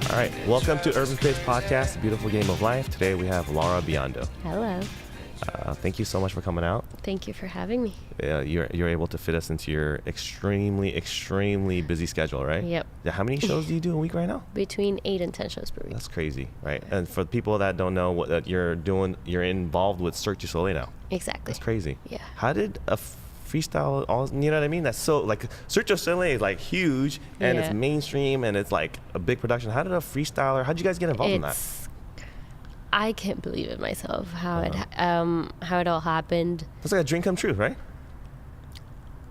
All right, welcome to Urban Creates Podcast, The Beautiful Game of Life. Today we have Laura Biondo. Hello. Thank you so much for coming out. Thank you for having me. You're able to fit us into your extremely busy schedule, right? Yep. Yeah, how many shows do you do a week right now? Between 8 and 10 shows per week. That's crazy, right? And for people that don't know what that you're doing, you're involved with Cirque du Soleil now. Exactly. That's crazy. Yeah. How did a freestyle, you know what I mean? That's so, like, Cirque du Soleil is like huge and it's mainstream and it's like a big production. How did a freestyler, how'd you guys get involved in that? I can't believe it myself how it all happened. It's like a dream come true, right?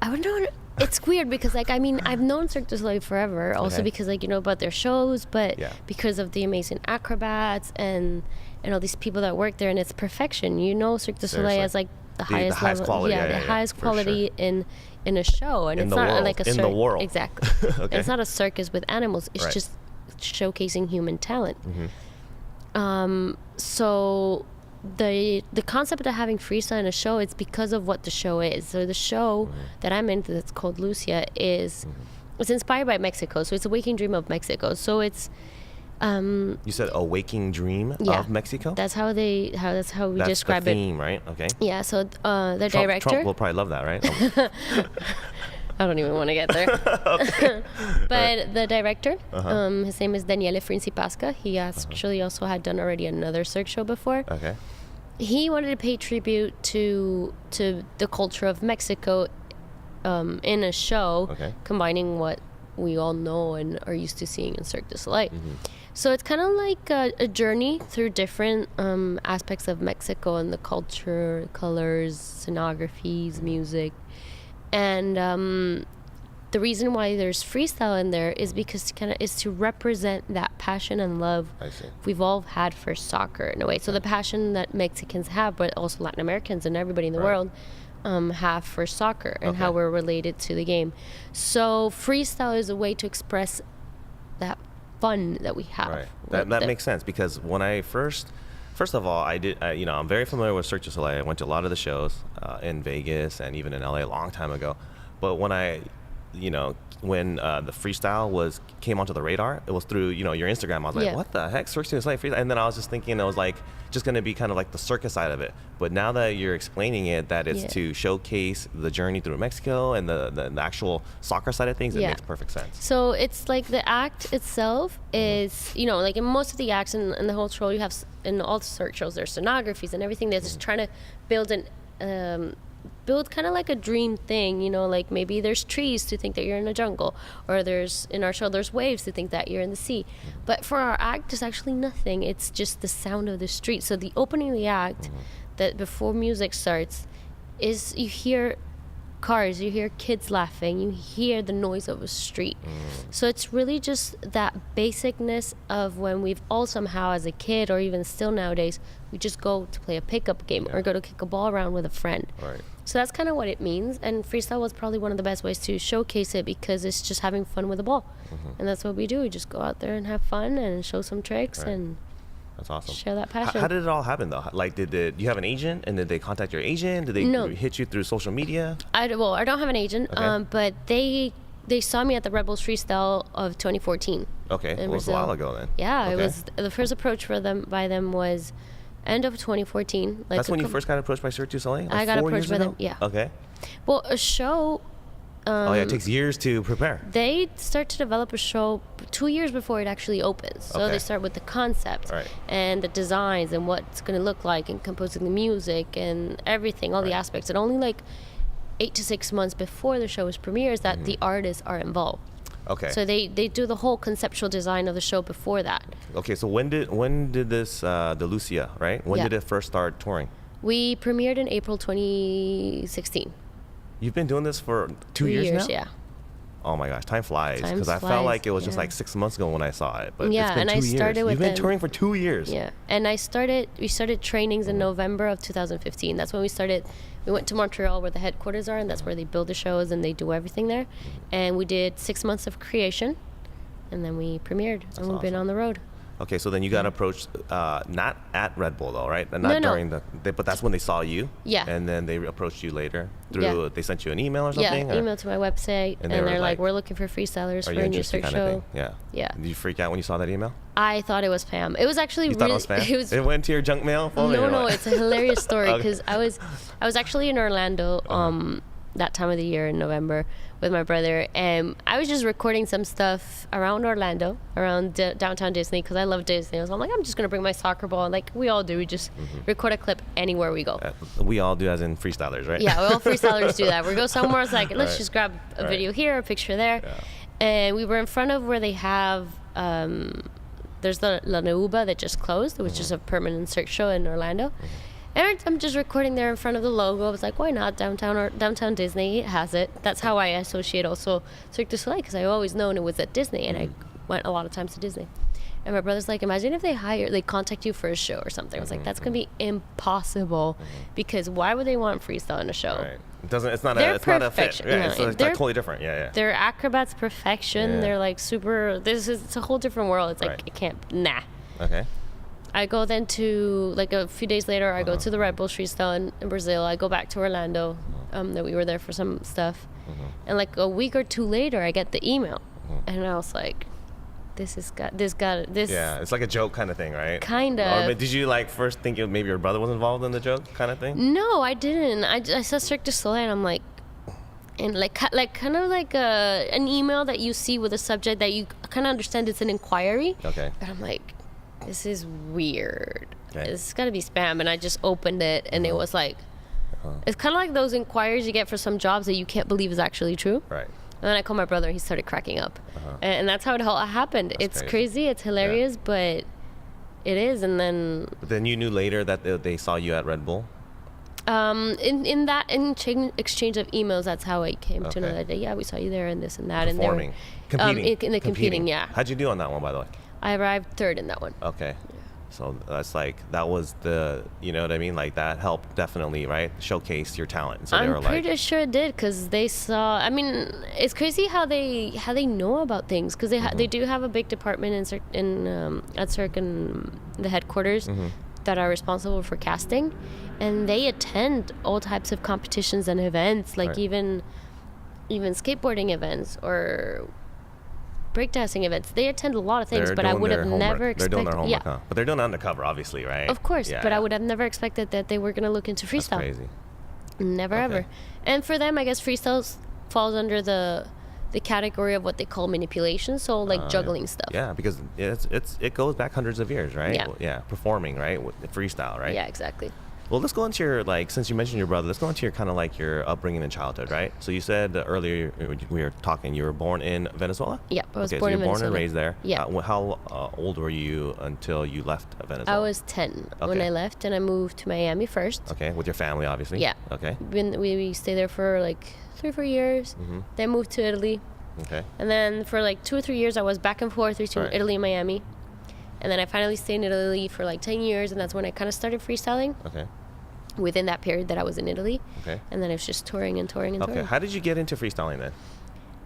I don't know. It's weird because, like, I mean, I've known Cirque du Soleil forever, also because, like, you know about their shows, but because of the amazing acrobats and all these people that work there, and it's perfection. You know Cirque du Soleil as like the highest level, quality, the highest quality in a show, and it's not world. Like a circus. In the world, exactly. Okay. It's not a circus with animals. It's just showcasing human talent. Mm-hmm. So the concept of having freestyle in a show, it's because of what the show is. So the show that I'm in, that's called Lucia, it's inspired by Mexico. So it's a waking dream of Mexico. So it's you said a waking dream of Mexico? That's how we describe the theme, right? Okay. Yeah, so the director... Trump will probably love that, right? I don't even want to get there. But the director, his name is Daniele Principasca. He actually also had done already another Cirque show before. Okay. He wanted to pay tribute to the culture of Mexico in a show, combining what we all know and are used to seeing in Cirque du Soleil. So it's kind of like a journey through different aspects of Mexico and the culture, colors, scenographies, music. And the reason why there's freestyle in there is because is to represent that passion and love we've all had for soccer in a way. So the passion that Mexicans have, but also Latin Americans and everybody in the world have for soccer and how we're related to the game. So freestyle is a way to express that fun that we have. Right. That makes sense, because when I first of all, I'm very familiar with Cirque du Soleil. I went to a lot of the shows in Vegas and even in LA a long time ago. But when when the freestyle came onto the radar, it was through, your Instagram. I was like, what the heck, Cirque du Soleil freestyle? And then I was just thinking it was like just going to be kind of like the circus side of it. But now that you're explaining it, that it's to showcase the journey through Mexico and the actual soccer side of things, it makes perfect sense. So it's like the act itself is, like in most of the acts in the whole show, you have, in all the Cirque shows, there's scenographies and everything. They're just trying to build kind of like a dream thing, like maybe there's trees to think that you're in a jungle, or in our show there's waves to think that you're in the sea. But for our act, there's actually nothing. It's just the sound of the street. So the opening of the act, that before music starts, is you hear cars, you hear kids laughing, you hear the noise of a street. So it's really just that basicness of when we've all somehow as a kid, or even still nowadays, we just go to play a pickup game or go to kick a ball around with a friend. Right. So that's kind of what it means, and freestyle was probably one of the best ways to showcase it, because it's just having fun with the ball. And that's what we do. We just go out there and have fun and show some tricks and that's awesome. Share that passion. How did it all happen, though? Like, did you have an agent, and did they contact your agent? Did they hit you through social media? I don't have an agent, but they saw me at the Rebels Freestyle of 2014. Okay, well, it was a while ago then. Yeah, it was. The first approach by them was end of 2014. Like, that's when you first got approached by Cirque du Soleil? I got approached by them, yeah. Okay. Well, a show... it takes years to prepare. They start to develop a show 2 years before it actually opens. So they start with the concept and the designs and what it's going to look like, and composing the music and everything, all the aspects. And only like 8 to 6 months before the show is premieres that the artists are involved. Okay. So they do the whole conceptual design of the show before that. Okay, so when did this, the Lucia, right? When did it first start touring? We premiered in April 2016. You've been doing this for 2 years now? Yeah. Oh my gosh, time flies. Because I felt like it was just like 6 months ago when I saw it. But it's been 2 years. You've been touring for 2 years. Yeah. And we started trainings in November of 2015. That's when we started. We went to Montreal, where the headquarters are, and that's where they build the shows and they do everything there. And we did 6 months of creation, and then we premiered. And we've been on the road. Okay, so then you got approached, not at Red Bull though, right? And not during but that's when they saw you. Yeah. And then they approached you later through. They sent you an email or something. Yeah, email to my website, and they're like, "We're looking for freestylers for a new Cirque show." Yeah. Yeah. Did you freak out when you saw that email? I thought it was spam. It was actually thought it was spam? It went to your junk mail folder? No, it's a hilarious story because I was actually in Orlando that time of the year in November with my brother, and I was just recording some stuff around Orlando, around downtown Disney, because I love Disney. So I'm like, I'm just gonna bring my soccer ball, like we all do. We just record a clip anywhere we go. We all do, as in freestylers, right? Yeah, all freestylers do that. We go somewhere, it's like, let's just grab a video here, a picture there. Yeah. And we were in front of where they have there's the La Neuba that just closed, which is a permanent Cirque show in Orlando. And I'm just recording there in front of the logo. I was like, why not? Downtown Disney has it. That's how I associate also Cirque du Soleil, because I always known it was at Disney, and I went a lot of times to Disney. And my brother's like, imagine if they contact you for a show or something. I was like, that's gonna be impossible, because why would they want freestyle in a show? Right. It's not a fit. Yeah, No, it's like totally different. Yeah. They're acrobats perfection. Yeah. They're like super. It's a whole different world. It's like it can't. Nah. Okay. I go then to, like, a few days later, I go to the Red Bull freestyle in Brazil. I go back to Orlando, that we were there for some stuff. And like a week or two later, I get the email. And I was like, this. Yeah, it's like a joke kind of thing, right? Kind of. Or did you like first think maybe your brother was involved in the joke kind of thing? No, I didn't. I saw Cirque du Soleil, and I'm like, and like kind of like an email that you see with a subject that you kind of understand it's an inquiry. Okay. And I'm like, this is weird. Okay. It's got to be spam. And I just opened it, and it was like, it's kind of like those inquiries you get for some jobs that you can't believe is actually true. Right. And then I called my brother, and he started cracking up. And that's how it all happened. It's crazy. It's hilarious, but it is. And then... But then you knew later that they saw you at Red Bull? In exchange of emails, that's how I came to know that, yeah, we saw you there and this and that. Performing. And in the competing, yeah. How'd you do on that one, by the way? I arrived third in that one. Okay. So that's like, that was the, you know what I mean? Like that helped definitely, right? Showcase your talent. So I'm pretty sure it did, because they saw, I mean, it's crazy how they know about things, because they do have a big department at Cirque and the headquarters that are responsible for casting, and they attend all types of competitions and events, like even skateboarding events or breakdancing events. They attend a lot of things, but I would have never expected. They're doing their homework, huh? But they're doing it undercover, obviously, right? Of course, but I would have never expected that they were going to look into freestyle. That's crazy. Never ever. And for them, I guess freestyle falls under the category of what they call manipulation, so like juggling stuff. Yeah, because it goes back hundreds of years, right? Yeah. Performing, right? With freestyle, right? Yeah, exactly. Well, let's go into your, like, since you mentioned your brother, let's go into your kind of like your upbringing in childhood, right? So you said earlier we were talking, you were born in Venezuela? Yeah, I was born in Venezuela. in Venezuela. Born and raised there. Yeah. How old were you until you left Venezuela? I was 10 when I left, and I moved to Miami first. Okay, with your family, obviously. Yeah. Okay. We stayed there for like 3 or 4 years. Then moved to Italy. Okay. And then for like 2 or 3 years, I was back and forth between Italy and Miami. And then I finally stayed in Italy for like 10 years, and that's when I kind of started freestyling. Okay. Within that period that I was in Italy. Okay. And then it was just touring and touring and touring. Okay. How did you get into freestyling then?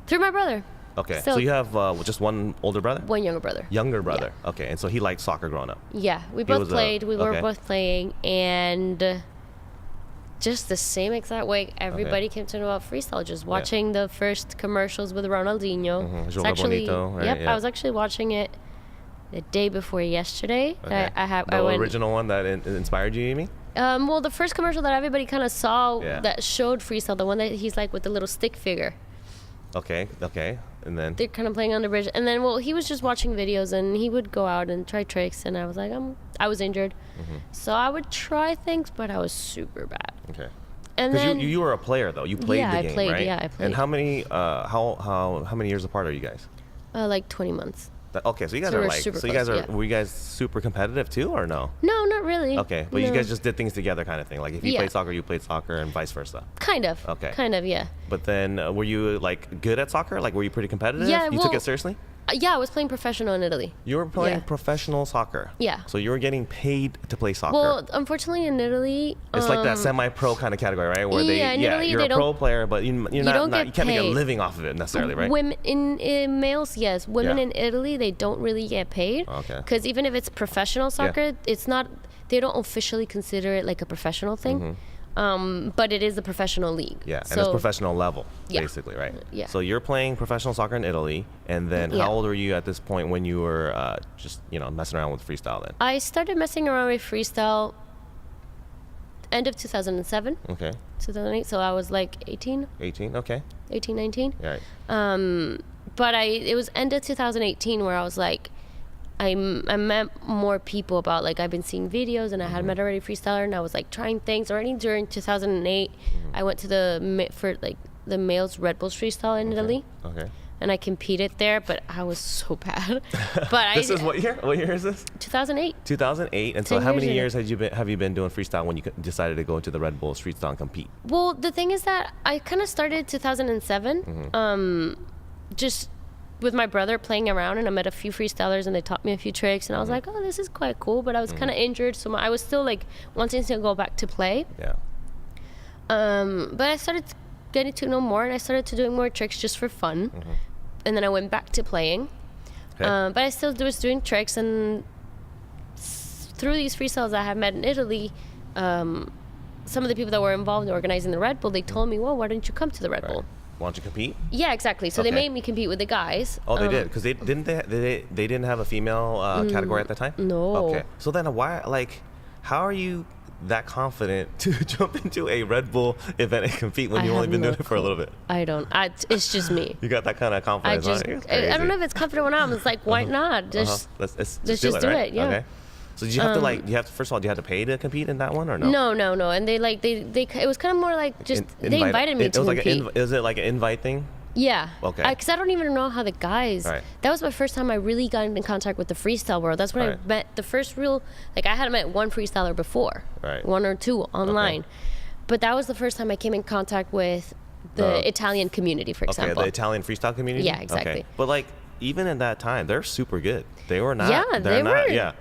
Through my brother. Okay. So you have just one older brother? One younger brother. Younger brother. Yeah. Okay. And so he liked soccer growing up? Yeah. We both played. We were both playing. And just the same exact way everybody came to know about freestyle. Just watching the first commercials with Ronaldinho. Actually, Bonito, right? Yep. I was actually watching it the day before yesterday. Okay. The original one that inspired you, you mean? Well, the first commercial that everybody kind of saw that showed freestyle, the one that he's like with the little stick figure. Okay. And then? They're kind of playing on the bridge. And then, well, he was just watching videos, and he would go out and try tricks, and I was like, I was injured. So I would try things, but I was super bad. Okay. And then... Because you were a player, though. You played the game, right? Yeah, I played. And how many, how many years apart are you guys? Like 20 months. Okay, so you guys are like, so you guys are, were you guys super competitive too, or no? No, not really. Okay, but you guys just did things together kind of thing. Like if you played soccer, you played soccer and vice versa. Kind of. Okay. Kind of, yeah. But then were you like good at soccer? Like were you pretty competitive? Yeah, You took it seriously? Yeah, I was playing professional in Italy. You were playing professional soccer. Yeah. So you were getting paid to play soccer. Well, unfortunately, in Italy, it's like that semi-pro kind of category, right? Where Italy, you're a pro player, but you can't make a living off of it necessarily, right? Women in males, yes. Women in Italy, they don't really get paid. Okay. Because even if it's professional soccer, it's not. They don't officially consider it like a professional thing. But it is a professional league. Yeah, and it's professional level, basically, right? Yeah. So you're playing professional soccer in Italy, and then how old were you at this point when you were just messing around with freestyle then? I started messing around with freestyle end of 2007. Okay. 2008, so I was like 18. 18, okay. 18, 19. Right. But it was end of 2018 where I was like, I met more people about, like, I've been seeing videos, and I had met already freestyler, and I was like trying things already. During 2008 I went to the males Red Bulls freestyle in Italy. Okay. And I competed there, but I was so bad. But this is what year? What year is this? 2008. 2008. And so how many years have you been doing freestyle when you decided to go into the Red Bulls freestyle and compete? Well, the thing is that I kind of started 2007 just with my brother playing around, and I met a few freestylers and they taught me a few tricks, and I was like, oh, this is quite cool. But I was kind of injured, so I was still like wanting to go back to play. Yeah. But I started getting to know more, and I started to doing more tricks just for fun. And then I went back to playing. Okay. But I still was doing tricks, and through these freestyles I have met in Italy, some of the people that were involved in organizing the Red Bull, they told me, well, why don't you come to the Red Bull? Why don't you compete? Yeah, exactly. So they made me compete with the guys. Oh, they did? Because they didn't have a female category at the time? No. Okay. So then how are you that confident to jump into a Red Bull event and compete when you've only been doing it for a little bit? It's just me. You got that kind of confidence. I don't know if it's confident or not. I'm just like, why not? Let's just do it. Yeah. Okay. So did you have to first of all, do you have to pay to compete in that one or no? No. And they it was kind of more like just they invited me to compete. Is it like an invite thing? Yeah. Okay. Because I don't even know how the guys. Right. That was my first time I really got in contact with the freestyle world. That's when I met the first real. Like, I had met one freestyler before. Right. One or two online, but that was the first time I came in contact with the Italian community, for example. Okay, the Italian freestyle community. Yeah, exactly. Okay. But like even in that time, they're super good. They were not. Yeah, they were. Yeah.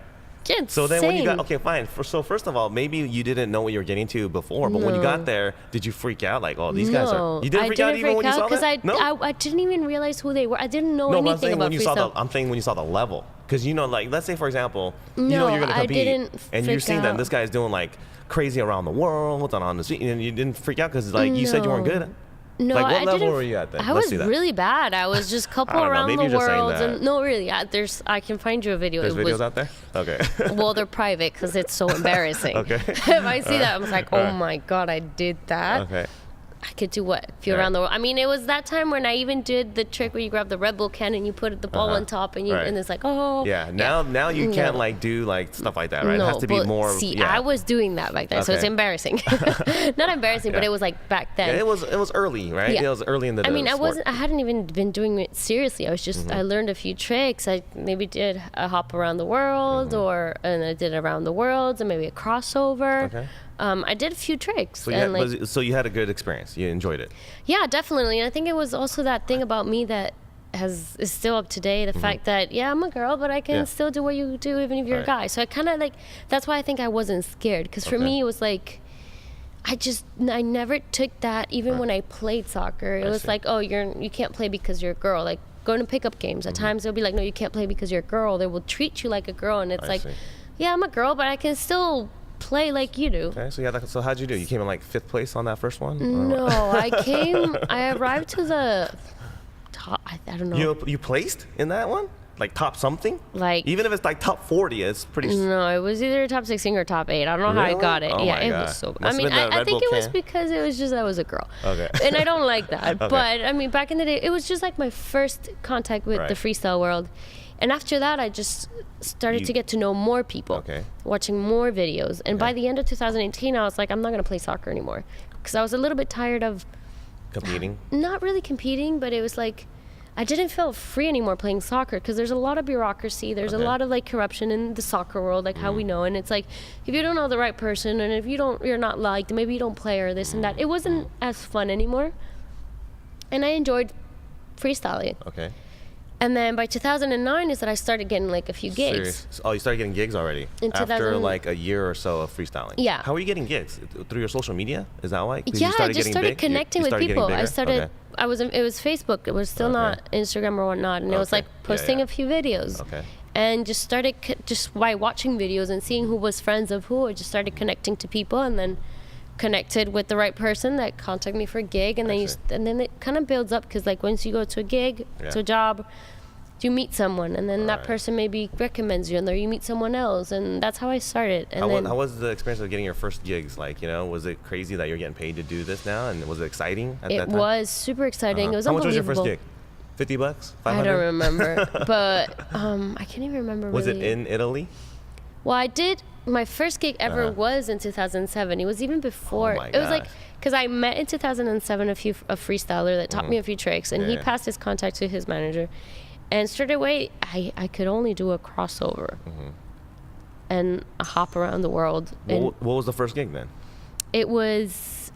Yeah, so then when you got, okay, fine. So first of all, maybe you didn't know what you were getting to before, but when you got there, did you freak out? Like, oh, these guys are, you didn't freak out even when you saw that? Because I didn't even realize who they were. I didn't know anything about freestyle. I'm saying when you saw the level. Because, like, let's say, for example, you're going to compete, and you're seeing that this guy's doing, like, crazy around the world, on the street, and you didn't freak out because, like, you said you weren't good. No, like, what level were you at then? I was really bad. I was just couple around the world. And no, really. I can find you a video. There's videos out there? Okay. Well, they're private because it's so embarrassing. Okay. If I see that, I'm like, oh my God, I did that. Okay. I could do what? If you're around the world. I mean, it was that time when I even did the trick where you grab the Red Bull can and you put the ball on top and and it's like, oh. Yeah. Now you can't like do like stuff like that, right? No, it has to be more. See, I was doing that back then, so it's embarrassing. Not embarrassing, but it was like back then. Yeah, it was early, right? Yeah. It was early in the. I mean, sport. I hadn't even been doing it seriously. I was just I learned a few tricks. I maybe did a hop around the world, and I did around the world, and maybe a crossover. Okay. I did a few tricks. So, so you had a good experience. You enjoyed it. Yeah, definitely. And I think it was also that thing about me that is still up to date. The fact that, I'm a girl, but I can still do what you do even if you're a guy. So I kind of like, that's why I think I wasn't scared. Because for me, it was like, I never took that even when I played soccer. It was like, oh, you can't play because you're a girl. Like going to pickup games. At times they'll be like, no, you can't play because you're a girl. They will treat you like a girl. And it's I'm a girl, but I can still play like you do. Okay, so how'd you do? You came in like 5th place on that first one? No, I arrived to the top. I don't know. You placed in that one? Like top something? Like, even if it's like top 40, it's pretty. No, it was either top 16 or top 8. I don't know how I got it. Oh yeah, it was so. I mean, I think it was because it was just I was a girl. Okay. And I don't like that. But I mean, back in the day, it was just like my first contact with the freestyle world. And after that, I just started to get to know more people, watching more videos. And by the end of 2018, I was like, I'm not going to play soccer anymore. Because I was a little bit tired of competing. Not really competing, but it was like, I didn't feel free anymore playing soccer because there's a lot of bureaucracy. There's a lot of like corruption in the soccer world, like how we know. And it's like, if you don't know the right person and if you're not liked, maybe you don't play or this and that. It wasn't as fun anymore. And I enjoyed freestyling. Okay. And then by 2009 is that I started getting like a few gigs. Serious? Oh, you started getting gigs already? After like a year or so of freestyling? Yeah. How were you getting gigs? Through your social media? Is that why? Yeah, I just started connecting with people. I started, okay. it was Facebook. It was still not Instagram or whatnot. And it was like posting a few videos. Okay. And just started, just by watching videos and seeing who was friends of who, I just started connecting to people, and then connected with the right person that contacted me for a gig, and then it kind of builds up, because like once you go to a gig, to a job, you meet someone, and then that person maybe recommends you, and then you meet someone else, and that's how I started. And how was the experience of getting your first gigs? Like, was it crazy that you're getting paid to do this now, and was it exciting at that time? It was super exciting. It was unbelievable. How much was your first gig? $50? $500? I don't remember, but I can't even remember. Was it in Italy? Well, I did. My first gig ever was in 2007. It was even before. Oh my it was like, because I met in 2007 a freestyler that taught me a few tricks, and he passed his contact to his manager, and straight away I could only do a crossover and a hop around the world. What was the first gig then? It was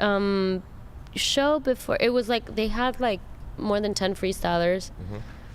show before. It was like they had like more than 10 freestylers,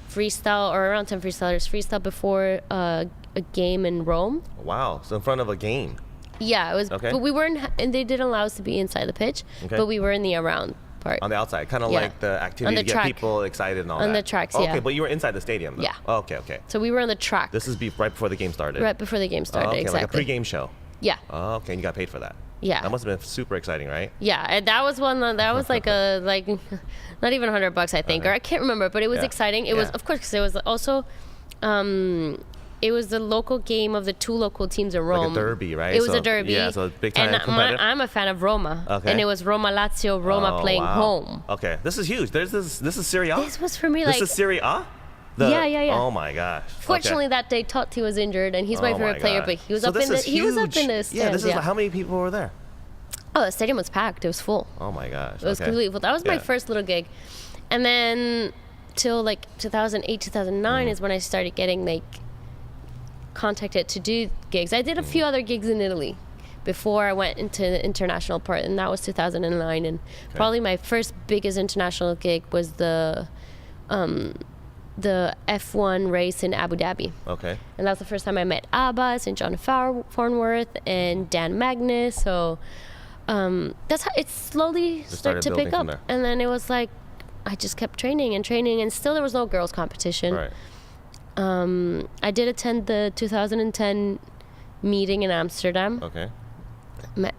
freestyle, or around 10 freestylers, freestyle before a game in Rome. Wow, so in front of a game. Yeah, it was. Okay. But we weren't, and they didn't allow us to be inside the pitch. Okay. But we were in the around part. On the outside, kind of like the activity to get people excited and all that. On the tracks, yeah. Okay, but you were inside the stadium though. Yeah. Oh, okay. So we were on the track. This is right before the game started. Right before the game started, okay, exactly. Like a pre-game show. Yeah. Oh, okay, and you got paid for that. Yeah. That must have been super exciting, right? Yeah, and that was one. That was like not even $100, I think, or I can't remember, but it was exciting. It was, of course, because it was also. It was the local game of the two local teams in Rome. Like a derby, right? It was a derby. Yeah, so big time competitive. I'm a fan of Roma. Okay. And it was Roma-Lazio, playing home. Okay, this is huge. This is Serie A? This was for me This is Serie A? Yeah. Oh my gosh. Fortunately, that day Totti was injured, and he's my favorite player, but he was up in the stands. Yeah, this is how many people were there? Oh, the stadium was packed. It was full. Oh my gosh. It was completely full. That was my first little gig. And then till like 2008, 2009 is when I started getting like contacted to do gigs. I did a few other gigs in Italy before I went into the international part, and that was 2009. And probably my first biggest international gig was the F1 race in Abu Dhabi. Okay. And that's the first time I met Abbas and John Farnworth and Dan Magnus. So that's how it slowly started to pick up. And then it was like I just kept training, and still there was no girls competition. Right. I did attend the 2010 meeting in Amsterdam. Okay. Met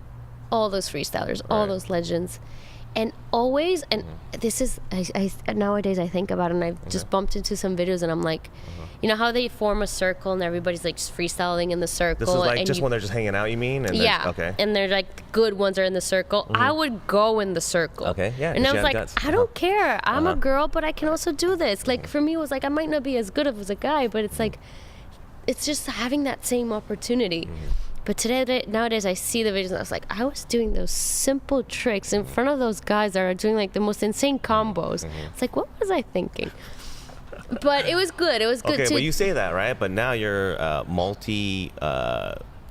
all those freestylers, all those legends. And always, and this is, I nowadays I think about it, and I've just bumped into some videos, and I'm like, you know how they form a circle and everybody's like just freestyling in the circle. This is like just when they're just hanging out, you mean? And okay. And they're like the good ones are in the circle. I would go in the circle. Okay, yeah. And I was like, I don't care. I'm a girl, but I can also do this. Like for me, it was like I might not be as good as a guy, but it's like, it's just having that same opportunity. But nowadays, I see the videos, and I was like, I was doing those simple tricks in front of those guys that are doing like the most insane combos. It's like, what was I thinking? But it was good. It was good. Okay, but you say that, right? But now you're multi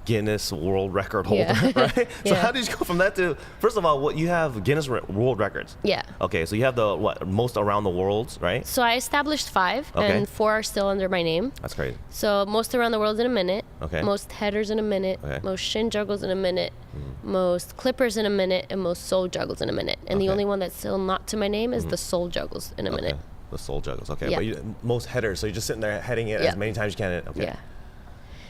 Guinness World Record holder, right? So how did you go from that to, first of all, what you have Guinness World Records? Yeah. Okay, so you have the most around the world, right? So I established 5, and 4 are still under my name. That's crazy. So most around the world in a minute. Okay. Most headers in a minute. Okay. Most shin juggles in a minute. Most clippers in a minute, and most soul juggles in a minute. And the only one that's still not to my name is the soul juggles in a minute. The soul juggles, okay. Yeah. But most headers, so you're just sitting there heading it as many times as you can. Okay. Yeah.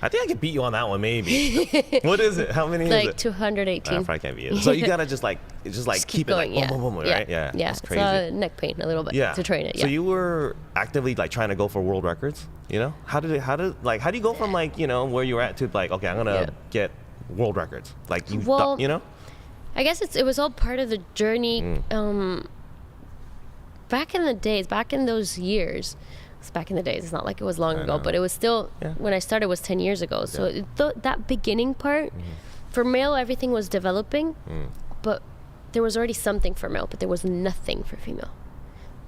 I think I could beat you on that one, maybe. What is it? How many is it? Like 218. I probably can't beat it. So you gotta just keep it going, like boom, boom, boom, right? Yeah. That's crazy. So neck pain a little bit to train it. Yeah. So you were actively like trying to go for world records, you know? How do you go from like, you know, where you were at to like, okay, I'm gonna get world records? Like you know? I guess it was all part of the journey. Back in the days, back in those years. Back in the days, it's not like it was long ago, but it was still when I started was 10 years ago. So that beginning part for male, everything was developing, but there was already something for male, but there was nothing for female.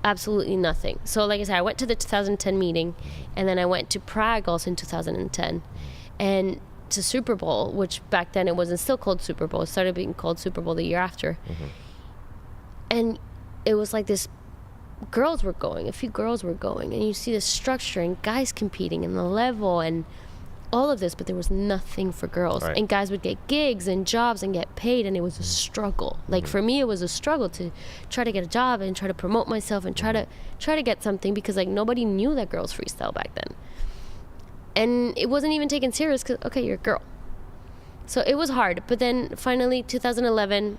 Absolutely nothing. So like I said, I went to the 2010 meeting, and then I went to Prague also in 2010, and to Super Bowl, which back then it wasn't still called Super Bowl. It started being called Super Bowl the year after, and it was like this girls were going, a few girls were going, and you see the structure and guys competing and the level and all of this, but there was nothing for girls. Right. And guys would get gigs and jobs and get paid, and it was a struggle. Like for me, it was a struggle to try to get a job and try to promote myself and try to get something, because like nobody knew that girls freestyle back then. And it wasn't even taken serious because, okay, you're a girl. So it was hard. But then finally 2011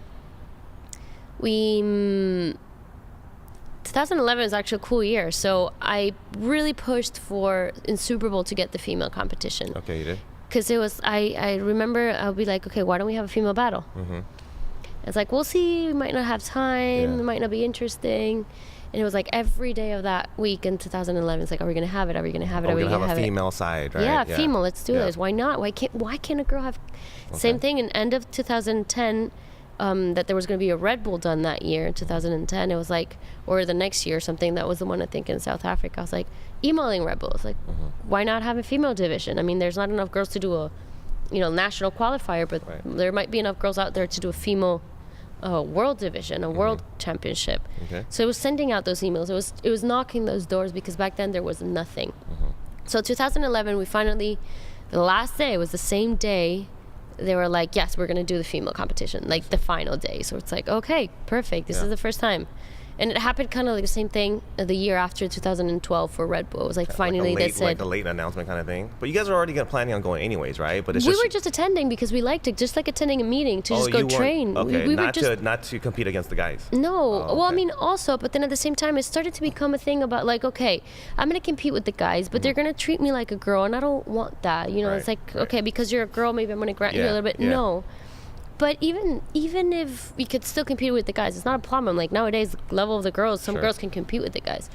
was actually a cool year. So I really pushed for in Super Bowl to get the female competition. Okay, you did? Because it was, I remember I'll be like, okay, why don't we have a female battle? It's like, we'll see, we might not have time, it might not be interesting. And it was like every day of that week in 2011, it's like, are we going to have it? Are we going to have it? Are we going to have a female side, right? Yeah, female, let's do this. Why not? Why can't a girl have... Same thing in end of 2010, that there was going to be a Red Bull done that year in 2010. It was like, or the next year or something, that was the one I think in South Africa. I was like, emailing Red Bull. It's like, why not have a female division? I mean, there's not enough girls to do a, national qualifier, but there might be enough girls out there to do a female world division, a world championship. So it was sending out those emails. It was knocking those doors, because back then there was nothing. So 2011, we finally, the last day was the same day. They were like, yes, we're going to do the female competition, like the final day. So it's like, okay, perfect. This is the first time. And it happened kind of like the same thing the year after 2012 for Red Bull. It was like finally they said... Like a late announcement kind of thing. But you guys were already planning on going anyways, right? But we were just attending because we liked it, just like attending a meeting to just go train. Okay, we not to compete against the guys. No. Well, I mean, also, but then at the same time, it started to become a thing about like, okay, I'm going to compete with the guys, but they're going to treat me like a girl, and I don't want that. It's like, okay, because you're a girl, maybe I'm going to grant you a little bit. No. But even if we could still compete with the guys, it's not a problem. Like nowadays, the level of the girls, some girls can compete with the guys.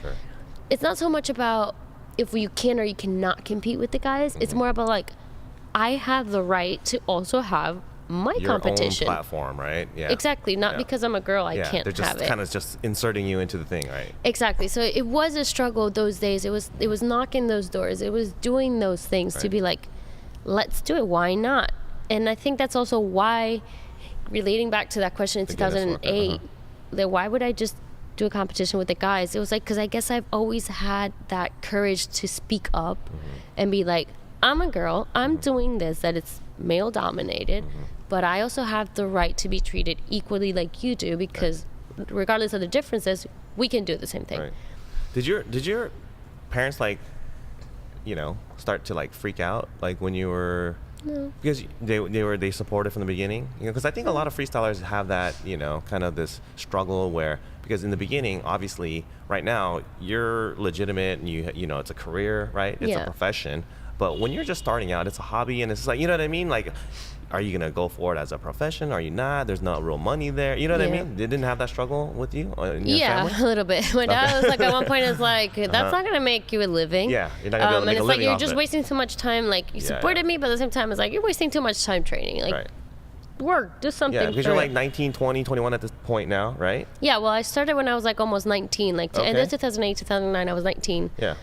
It's not so much about if you can or you cannot compete with the guys. It's more about like, I have the right to also have my competition. Your own platform, right? Yeah. Exactly. Not because I'm a girl, I can't have it. They're kind of just inserting you into the thing, right? Exactly. So it was a struggle those days. It was knocking those doors. It was doing those things to be like, let's do it. Why not? And I think that's also why, relating back to that question in 2008, that why would I just do a competition with the guys? It was like, because I guess I've always had that courage to speak up and be like, I'm a girl, I'm doing this, that it's male dominated, but I also have the right to be treated equally like you do, because regardless of the differences, we can do the same thing. Did your parents start to like freak out like when you were... No. Because they supported from the beginning, because I think a lot of freestylers have that, kind of this struggle where, because in the beginning, obviously, right now you're legitimate and you it's a career, right? It's a profession. But when you're just starting out, it's a hobby, and it's like, you know what I mean? Like, are you gonna go for it as a profession? Are you not? There's not real money there. You know what I mean? They didn't have that struggle with you? In your family? A little bit. My dad was like, at one point, it's like, that's not gonna make you a living. Yeah, you're not gonna be able to make a living. And it's like, you're just wasting too much time. Like, you supported me, but at the same time, it's like, you're wasting too much time training. Like, work, do something. Yeah, because you're like 19, 20, 21 at this point now, right? Yeah, well, I started when I was like almost 19. Like, end of 2008, 2009, I was 19. Yeah.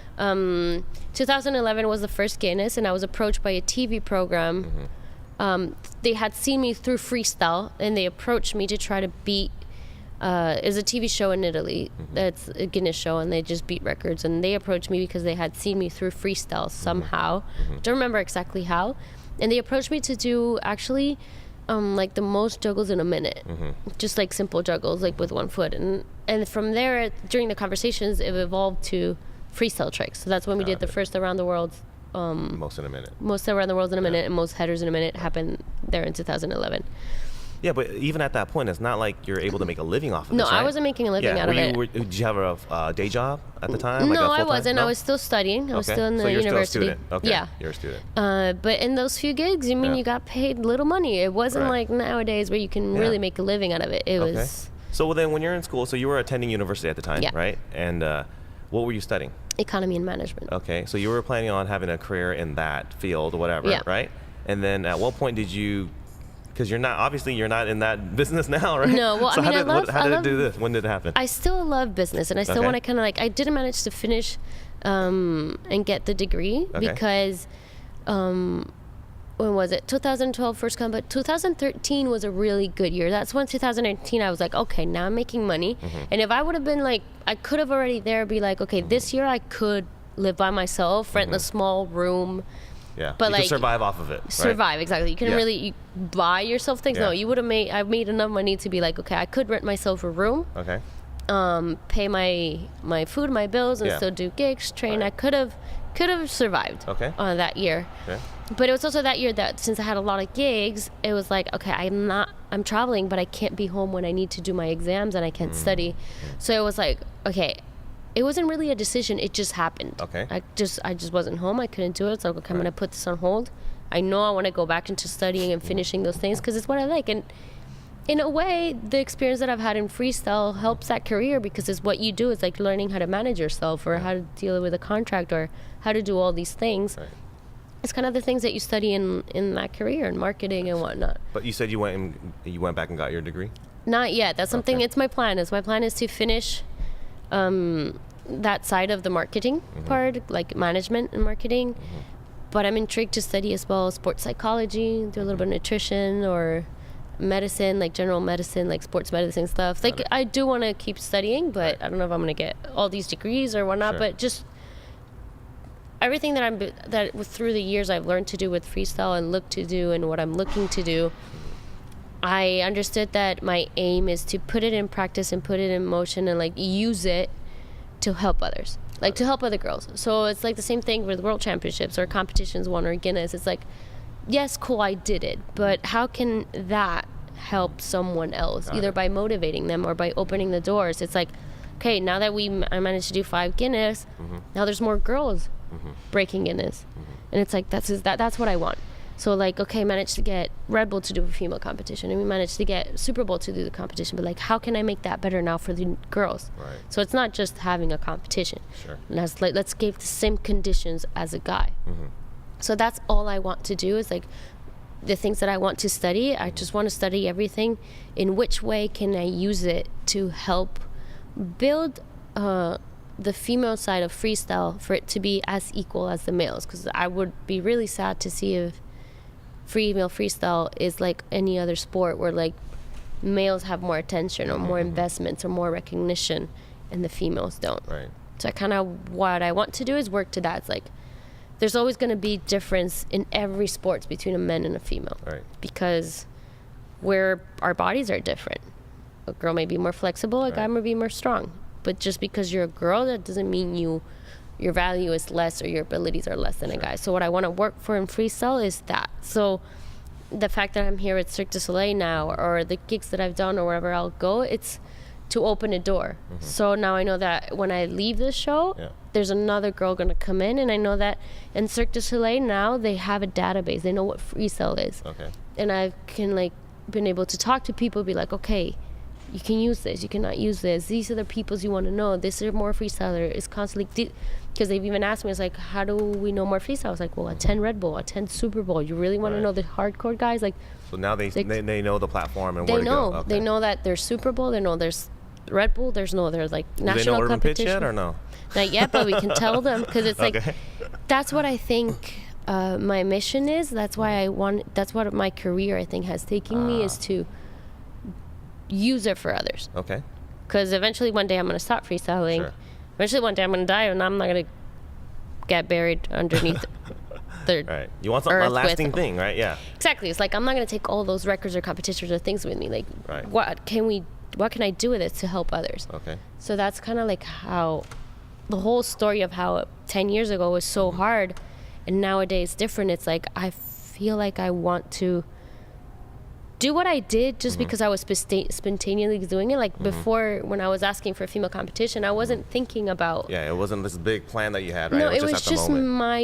2011 was the first Guinness, and I was approached by a TV program. They had seen me through freestyle, and they approached me to try to beat. It's a TV show in Italy. That's a Guinness show, and they just beat records. And they approached me because they had seen me through freestyle somehow. Don't remember exactly how. And they approached me to do actually, like the most juggles in a minute, just like simple juggles, like with one foot. And from there, during the conversations, it evolved to freestyle tricks. So that's when we did the first around the world. Most in a minute. Most around the world in a minute, and most headers in a minute happened there in 2011. Yeah, but even at that point, it's not like you're able to make a living off of this, right? No, I wasn't making a living out of it. Did you have a day job at the time? No, I wasn't. No? I was still studying. I was still in the university. Still a student. Okay. Yeah. You're a student. But in those few gigs, you got paid little money. It wasn't like nowadays where you can really make a living out of it. It was... So then when you're in school, so you were attending university at the time, right? And what were you studying? Economy and management. Okay, so you were planning on having a career in that field, whatever, right? And then at what point did you, because you're not in that business now, right? No, well, so how did it do this? When did it happen? I still love business, and I still want to kind of like, I didn't manage to finish and get the degree because when was it? 2012 first come, but 2013 was a really good year. That's when 2019 I was like, okay, now I'm making money. And if I would have been like, I could have already there be like, okay, this year I could live by myself, rent a small room. Yeah, but you like could survive off of it. Right? Survive, exactly. You couldn't really buy yourself things. No, you would have made. I've made enough money to be like, okay, I could rent myself a room. Okay. Pay my food, my bills, and still do gigs, train. I could have survived. Okay. That year. Okay. But it was also that year that since I had a lot of gigs, it was like, okay, I'm traveling, but I can't be home when I need to do my exams and I can't study. So it was like, okay, it wasn't really a decision. It just happened. Okay. I just wasn't home. I couldn't do it. So okay, I'm going to put this on hold. I know I want to go back into studying and finishing those things because it's what I like. And in a way, the experience that I've had in freestyle helps that career because it's what you do. It's like learning how to manage yourself or how to deal with a contract or how to do all these things. Right. It's kind of the things that you study in that career and marketing and whatnot. But you said you went back and got your degree? Not yet. That's something. It's my plan. My plan is to finish that side of the marketing part, like management and marketing. But I'm intrigued to study as well sports psychology, do a little bit of nutrition or medicine, like general medicine, like sports medicine stuff. Like I do want to keep studying, but I don't know if I'm going to get all these degrees or whatnot. But just everything that through the years I've learned to do with freestyle and look to do and what I'm looking to do, I understood that my aim is to put it in practice and put it in motion and like use it to help others, like to help other girls. So it's like the same thing with world championships or competitions won or Guinness. It's like, yes, cool, I did it, but how can that help someone else, either by motivating them or by opening the doors? It's like, okay, now that I managed to do 5 Guinness, now there's more girls breaking Guinness. And it's like, that's what I want. So like, okay, I managed to get Red Bull to do a female competition and we managed to get Super Bowl to do the competition, but like, how can I make that better now for the girls? Right. So it's not just having a competition. Sure. And that's like, let's give the same conditions as a guy. So that's all I want to do is like the things that I want to study. I just want to study everything. In which way can I use it to help build the female side of freestyle for it to be as equal as the males? Because I would be really sad to see if female freestyle is like any other sport where like males have more attention or more investments or more recognition and the females don't. Right. So I kind of, what I want to do is work to that. It's like there's always going to be difference in every sport between a man and a female. Right. Because our bodies are different. A girl may be more flexible, a guy may be more strong. But just because you're a girl, that doesn't mean your value is less or your abilities are less than a guy. So what I want to work for in freestyle is that. So the fact that I'm here at Cirque du Soleil now, or the gigs that I've done or wherever I'll go, it's to open a door. So now I know that when I leave this show, there's another girl going to come in, and I know that in Cirque du Soleil now they have a database. They know what freestyle is. Okay. And I can like been able to talk to people, be like, okay, you can use this, you cannot use this. These are the peoples you want to know. This is more freestyler. It's constantly, because they've even asked me, it's like, how do we know more freestyle? I was like, well, attend Red Bull, attend Super Bowl. You really want to know the hardcore guys? Like, so now they know the platform and where to go. Okay. They know that there's Super Bowl. They know there's Red Bull. There's like national competition. Do they know Urban Pitch yet or no? Not yet, but we can tell them because it's like, that's what I think my mission is. That's why that's what my career I think has taken me, is to use it for others. Okay. Because eventually one day I'm going to stop freestyling. Sure. Eventually one day I'm going to die and I'm not going to get buried underneath the right. You want something, a lasting thing, right? Yeah. Exactly. It's like I'm not going to take all those records or competitions or things with me. Like, what can I do with it to help others? Okay. So that's kind of like how the whole story of how 10 years ago was so hard and nowadays different. It's like I feel like I want to do what I did just because I was spontaneously doing it. Like before, when I was asking for a female competition, I wasn't thinking about. Yeah, it wasn't this big plan that you had, right? No, it was just my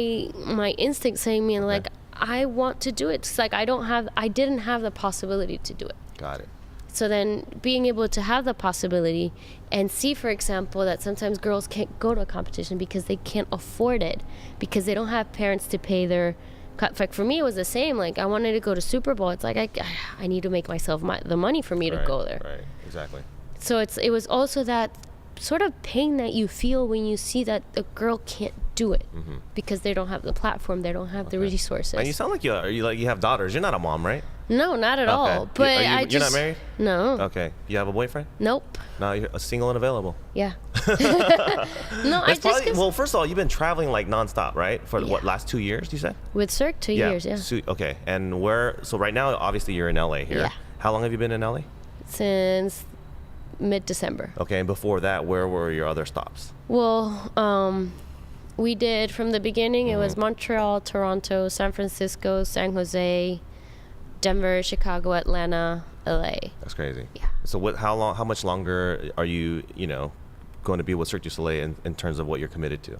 instinct saying me, like, I want to do it. It's like I didn't have the possibility to do it. Got it. So then being able to have the possibility and see, for example, that sometimes girls can't go to a competition because they can't afford it, because they don't have parents to pay their. Like for me, it was the same. Like I wanted to go to Super Bowl. It's like I need to make myself the money for me to go there. Right, exactly. So it was also that sort of pain that you feel when you see that a girl can't do it because they don't have the platform, they don't have the resources. And you sound like you have daughters. You're not a mom, right? No, not at all. But you're not married? No. Okay. You have a boyfriend? Nope. No, you're single and available. Yeah. Well, first of all, you've been traveling like nonstop, right? For what, last 2 years, you said? With Cirque, 2 years, yeah. Okay. And so right now, obviously, you're in LA here. Yeah. How long have you been in LA? Since mid-December. Okay. And before that, where were your other stops? Well, we did from the beginning, it was Montreal, Toronto, San Francisco, San Jose, Denver, Chicago, Atlanta, LA. That's crazy. Yeah. So how much longer are you, going to be with Cirque du Soleil in terms of what you're committed to?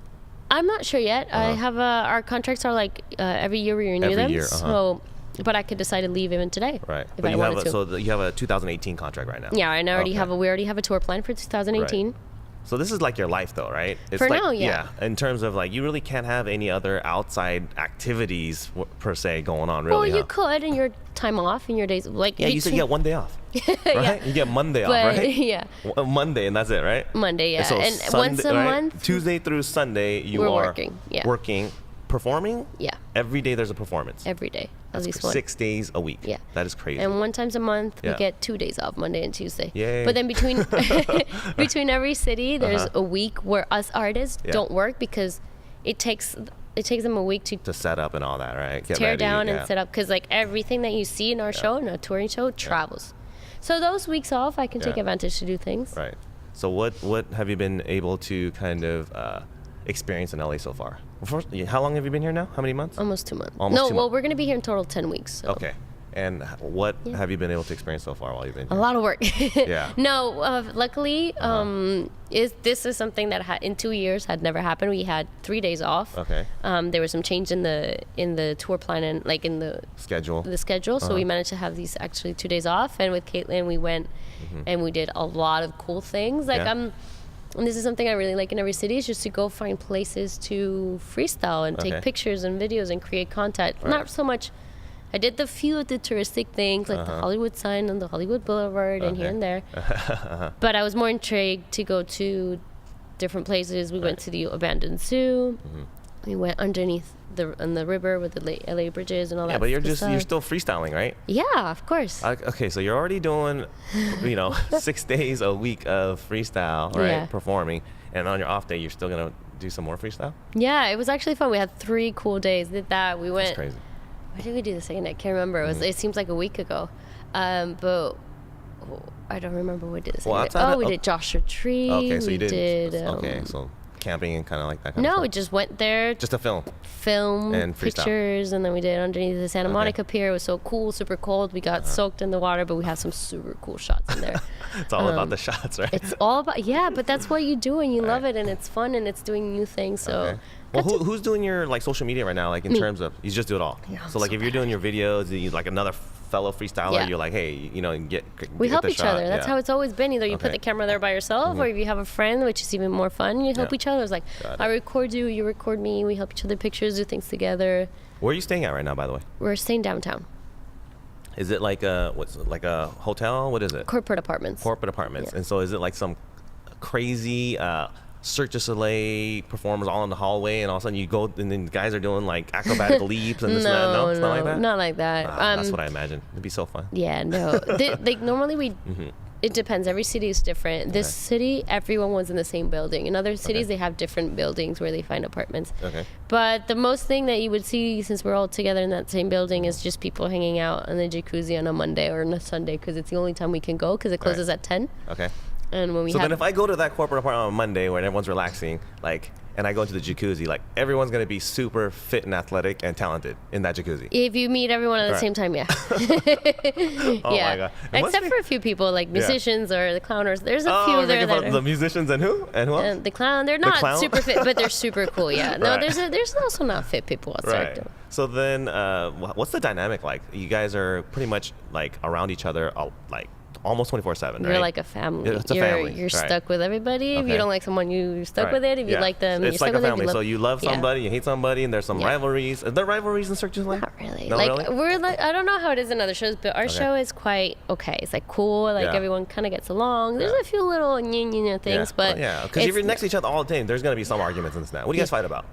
I'm not sure yet. I have our contracts are like every year we renew them. Year, So, but I could decide to leave even today. Right. If I wanted to. So you have a 2018 contract right now. Yeah, and we already have a tour plan for 2018. Right. So this is like your life, though, right? It's for like, now, yeah. In terms of like, you really can't have any other outside activities per se going on, really. Well, you could in your time off, in your days, like. Yeah, you said you get 1 day off, right? Yeah. You get Monday off, But, right? Yeah. Monday, and that's it, right? Monday, yeah. So And Sunday, once a right? month. Tuesday through Sunday, you we're are working. Yeah. working, performing. Yeah. Every day there's a performance. Every day, That's at least one. 6 days a week. Yeah. That is crazy. And one times a month, Yeah. we get 2 days off, Monday and Tuesday. Yay. But then between every city, there's a week where us artists Yeah. don't work because it takes them a week to set up and all that, right? Get tear ready, down yeah. and set up because like everything that you see in our show, in our touring show, travels. So those weeks off, I can take advantage to do things. Right. So what have you been able to kind of experience in LA so far? First, how long have you been here now? How many months? Almost 2 months. Almost 2 months. We're going to be here in total 10 weeks. So. Okay. And what have you been able to experience so far while you've been here? A lot of work. Yeah. No, luckily, this is something that in 2 years had never happened. We had 3 days off. Okay. There was some change in the tour plan and like in the Schedule. So we managed to have these actually 2 days off. And with Caitlin, we went and we did a lot of cool things. Like and this is something I really like in every city is just to go find places to freestyle and take pictures and videos and create content. Right. Not so much. I did the few of the touristic things like the Hollywood sign on the Hollywood Boulevard and here and there. But I was more intrigued to go to different places. We went to the abandoned zoo. We went underneath on the river with the LA bridges and all that. Yeah, but you're still freestyling, right? Yeah, of course. Okay, so you're already doing, 6 days a week of freestyle, right? Yeah. Performing, and on your off day, you're still gonna do some more freestyle. Yeah, it was actually fun. We had 3 cool days. Did that. We went. That's crazy. Where did we do the second day? I can't remember. It seems like a week ago, but I don't remember what we did the second day. We did Joshua Tree. Okay, so you did. Okay, so camping and kind of like that. No, we just went there. Just to film And pictures, and then we did underneath the Santa Monica Pier. It was so cool, super cold. We got soaked in the water, but we have some super cool shots in there. It's all about the shots, right? It's all about but that's what you do, and you love it, and it's fun, and it's doing new things. So, well, who's doing your like social media right now? Like in terms of you just do it all. Yeah, so like if you're doing your videos, you like another fellow freestyler, you're like, hey, we help each other. That's Yeah. how it's always been. Either you put the camera there by yourself, or if you have a friend, which is even more fun, you help each other. It's like I record you, you record me. We help each other pictures, do things together. Where are you staying at right now, by the way? We're staying downtown. Is it like a hotel? What is it? Corporate apartments. Yeah. And so is it like some crazy Cirque du Soleil performers all in the hallway, and all of a sudden you go, and then guys are doing like acrobatic leaps and this and that? No, it's not like that? Not like that. That's what I imagine. It'd be so fun. Yeah, no. Normally it depends. Every city is different. This city, everyone was in the same building. In other cities, they have different buildings where they find apartments. Okay. But the most thing that you would see, since we're all together in that same building, is just people hanging out in the jacuzzi on a Monday or on a Sunday, because it's the only time we can go, because it closes at 10. Okay. And when we then if I go to that corporate apartment on Monday when everyone's relaxing, and I go into the jacuzzi, everyone's going to be super fit and athletic and talented in that jacuzzi. If you meet everyone at the same time, yeah. Oh my God. Except for a few people, like musicians or the clowners. There's a few there that are... The musicians and who? And who else? The clown. They're not super fit, but they're super cool, yeah. No, there's also not fit people outside. Right. So then, what's the dynamic like? You guys are pretty much, around each other, almost 24/7, right? You're like a family. It's a family. You're right. stuck with everybody. If you don't like someone, you're stuck right. with it. If you like them, it's you're like stuck a family. with it. So you love somebody, you hate somebody, and there's some rivalries. Are there rivalries in Cirque du Soleil? Not really. No, like really? we're like, I don't know how it is in other shows, but our show is quite okay. It's like cool. Like everyone kind of gets along. There's a few little things, but because if you're next to each other all the time, there's gonna be some arguments and stuff. What do you guys fight about?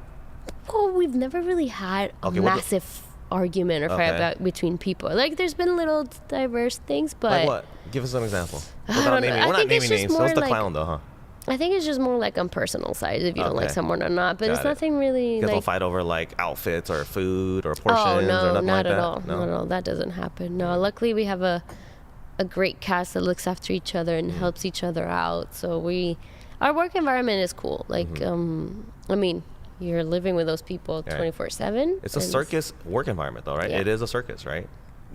Oh, we've never really had a massive argument or fight about between people. Like there's been little diverse things, but like what? Give us an example. I don't know. We're not naming names. So it's the clown though, huh? I think it's just more like on personal side if you don't like someone or not. But it's nothing really. You guys don't fight over like outfits or food or portions or nothing not like at that? all. No, not at all. That doesn't happen. No, luckily we have a great cast that looks after each other and helps each other out. So our work environment is cool. Like, I mean, you're living with those people 24/7. It's a circus work environment though, right? It is a circus, right?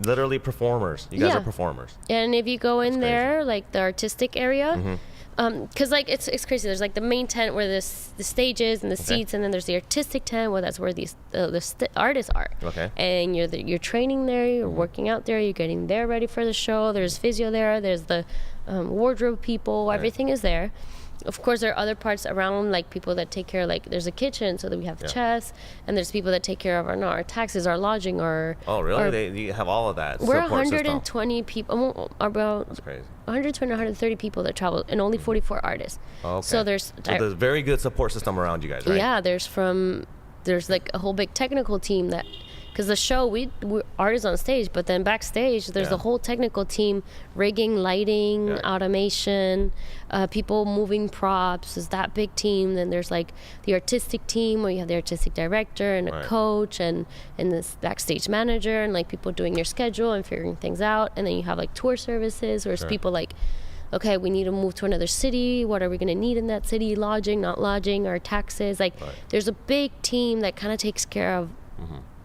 Literally performers. You guys are performers. And if you go in there, like the artistic area, because like it's crazy. There's like the main tent where the stage is and the seats, and then there's the artistic tent where that's where the artists are. Okay. And you're training there, you're working out there, you're getting there ready for the show. There's physio there. There's the wardrobe people. Everything is there. Of course, there are other parts around, like people that take care, like there's a kitchen, so that we have chess, and there's people that take care of our taxes, our lodging, our... Oh, really? You have all of that We're support 120 system. people, about That's crazy. 120, 130 people that travel, and only 44 artists. Oh, okay. So there's very good support system around you guys, right? Yeah, there's like a whole big technical team that... Because the show, we're artists on stage, but then backstage, there's the whole technical team, rigging, lighting, automation, people moving props. There's that big team. Then there's like the artistic team where you have the artistic director and a coach and this backstage manager and like people doing your schedule and figuring things out. And then you have like tour services where it's people like, okay, we need to move to another city. What are we going to need in that city? Lodging, not lodging, our taxes. Like there's a big team that kind of takes care of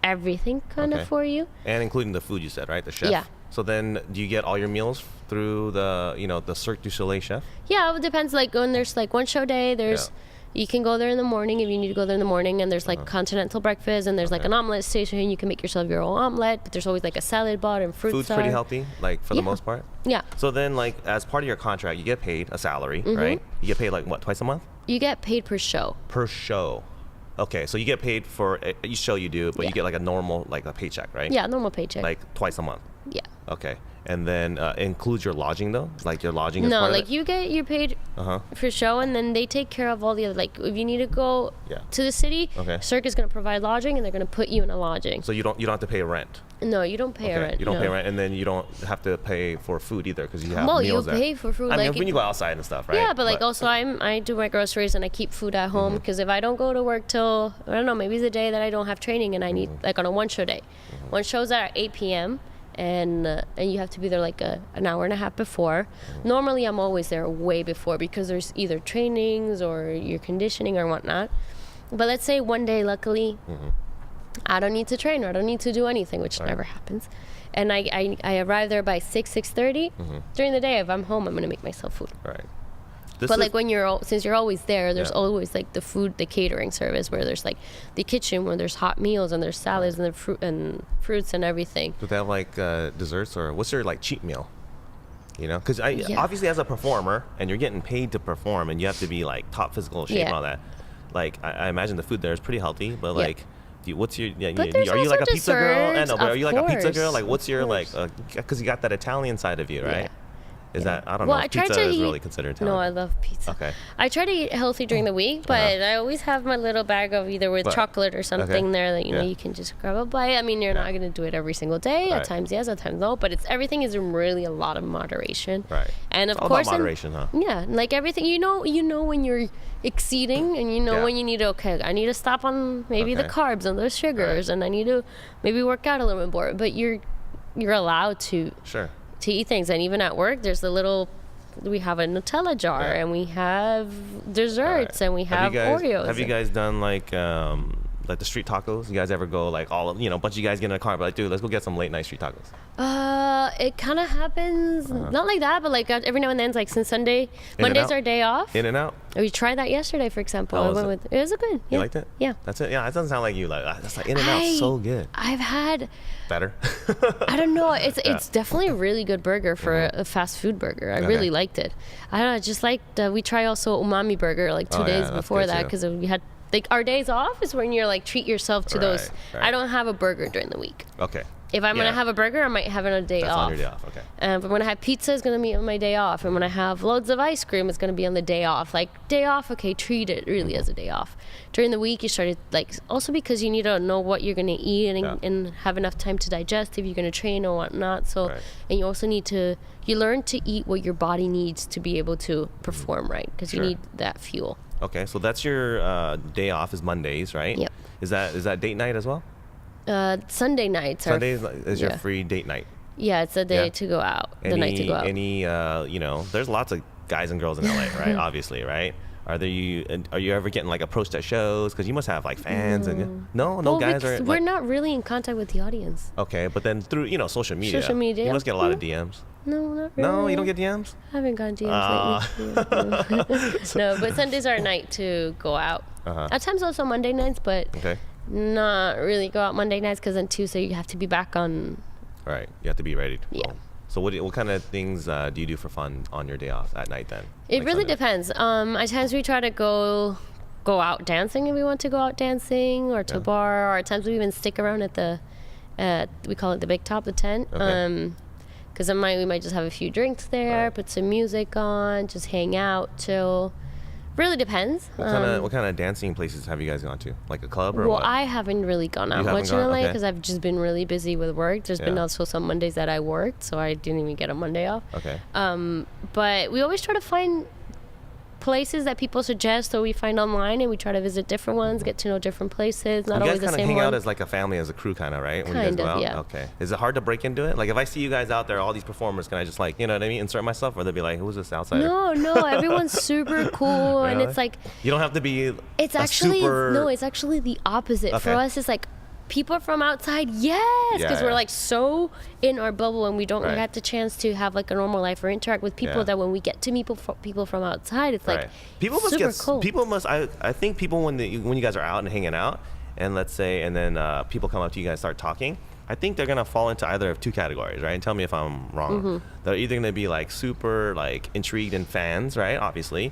everything kind of for you, and including the food, you said, right? The chef. Yeah. So then do you get all your meals through the Cirque du Soleil chef? Yeah, it depends. Like when there's like one show day, there's you can go there in the morning if you need to go there in the morning, and there's like continental breakfast, and there's like an omelet station, and you can make yourself your own omelet, but there's always like a salad bar and fruit. Food's pretty healthy, like for the most part. Yeah. So then, like as part of your contract, you get paid a salary, right? You get paid like what, twice a month? You get paid per show. Per show. Okay, so you get paid for each show you do, but you get like a normal, like a paycheck, right? Yeah, normal paycheck. Like twice a month. Yeah. Okay, and then includes your lodging though, like your lodging. Is part like of it? you're paid for show, and then they take care of all the other. Like if you need to go to the city, Cirque is going to provide lodging, and they're going to put you in a lodging. So you don't have to pay rent. No, you don't pay rent. You don't pay rent, and then you don't have to pay for food either because you have meals there. Well, you pay for food. I mean, when you go outside and stuff, right? Yeah, but like also I do my groceries and I keep food at home because if I don't go to work till, I don't know, maybe it's a day that I don't have training and I need, like on a one show day. One show's at 8 p.m. and you have to be there like an hour and a half before. Normally I'm always there way before because there's either trainings or your conditioning or whatnot. But let's say one day, luckily, I don't need to train or I don't need to do anything, which never happens. And I arrive there by 6:30. During the day, if I'm home, I'm going to make myself food. Right. But like since you're always there, there's always like the catering service where there's like the kitchen where there's hot meals and there's salads and fruits and everything. Do they have like desserts or what's your like cheat meal? You know, because obviously as a performer and you're getting paid to perform and you have to be like top physical shape and all that. Like I imagine the food there is pretty healthy, but like. What's your? Are you like a pizza girl? I know, but are you like a pizza girl? Like, what's your like? Because you got that Italian side of you, right? Yeah. Is that I don't know? If pizza is really considered Italian. No, I love pizza. Okay. I try to eat healthy during the week, but I always have my little bag of either with chocolate or something there that you can just grab a bite. I mean, you're not going to do it every single day. At times yes, at times no. But everything is in really a lot of moderation. Right. And of all course, about moderation, huh? Yeah, like everything. You know when you're exceeding, and you know when you need to. Okay, I need to stop on maybe the carbs and the sugars, and I need to maybe work out a little bit more. But you're allowed to eat things, and even at work, there's we have a Nutella jar, and we have desserts, and we have Oreos. Have you guys done like like the street tacos? You guys ever go like a bunch of you guys get in a car, but like, dude, let's go get some late night street tacos? It kind of happens, not like that, but like every now and then, like since Sunday, Monday's our day off. In and out. We tried that yesterday, for example. It was good. Yeah. You liked it? Yeah. That's it. Yeah, it doesn't sound like you. Like that's like In and Out, so good. I've had better. I don't know. It's definitely a really good burger for a fast food burger. I really liked it. I don't know. Just like we try also umami burger like 2 days before that because we had. Like our days off is when you're like treat yourself to those. Right. I don't have a burger during the week. Okay. If I'm gonna have a burger, I might have it on a day off. That's on your day off. Okay. But when I have pizza, it's gonna be on my day off. And when I have loads of ice cream, it's gonna be on the day off. Like day off, okay, treat it really as a day off. During the week, you started like also because you need to know what you're gonna eat and have enough time to digest if you're gonna train or whatnot. So and you also need to learn to eat what your body needs to be able to perform right because you need that fuel. Okay, so that's your day off is Mondays, right? Yep. Is that date night as well? Sunday nights. Sundays is your free date night. Yeah, it's a day to go out. The night to go out. There's lots of guys and girls in LA, right? Obviously, right? Are you ever getting like approached at shows? Because you must have like fans no guys are. We're not really in contact with the audience. Okay, but then through social media. Social media. You must get a lot of DMs. No, not really. No, you don't get DMs? I haven't gotten DMs lately. No, but Sundays are a night to go out. At times also Monday nights, but not really go out Monday nights because on Tuesday you have to be back on. Right, you have to be ready. Yeah. So what kind of things do you do for fun on your day off at night then? It really depends. At times we try to go out dancing if we want to go out dancing or to a bar, or at times we even stick around at we call it the big top, the tent. Okay. Because we might just have a few drinks there, put some music on, just hang out, chill. Really depends. What kind of dancing places have you guys gone to? Like a club or what? Well, I haven't really gone out much in LA because I've just been really busy with work. There's been also some Mondays that I worked, so I didn't even get a Monday off. Okay. But we always try to find places that people suggest or we find online, and we try to visit different ones, get to know different places, not always the same one. You guys kind of hang out as like a family, as a crew kind of, right? When kind you guys go of, out? yeah. Okay. Is it hard to break into it? Like if I see you guys out there, all these performers, can I just like, you know what I mean, insert myself? Or they'll be like, who's this outsider? No, everyone's super cool. Really? And it's like... You don't have to be it's actually the opposite. Okay. For us, it's like, people from outside, yes, because we're like so in our bubble and we don't get the chance to have like a normal life or interact with people that when we get to meet people from outside, it's like people must super cool. People must. I think people when you guys are out and hanging out, and let's say, and then people come up to you guys start talking. I think they're gonna fall into either of two categories, right? And tell me if I'm wrong. Mm-hmm. They're either gonna be like super like intrigued and fans, right? Obviously,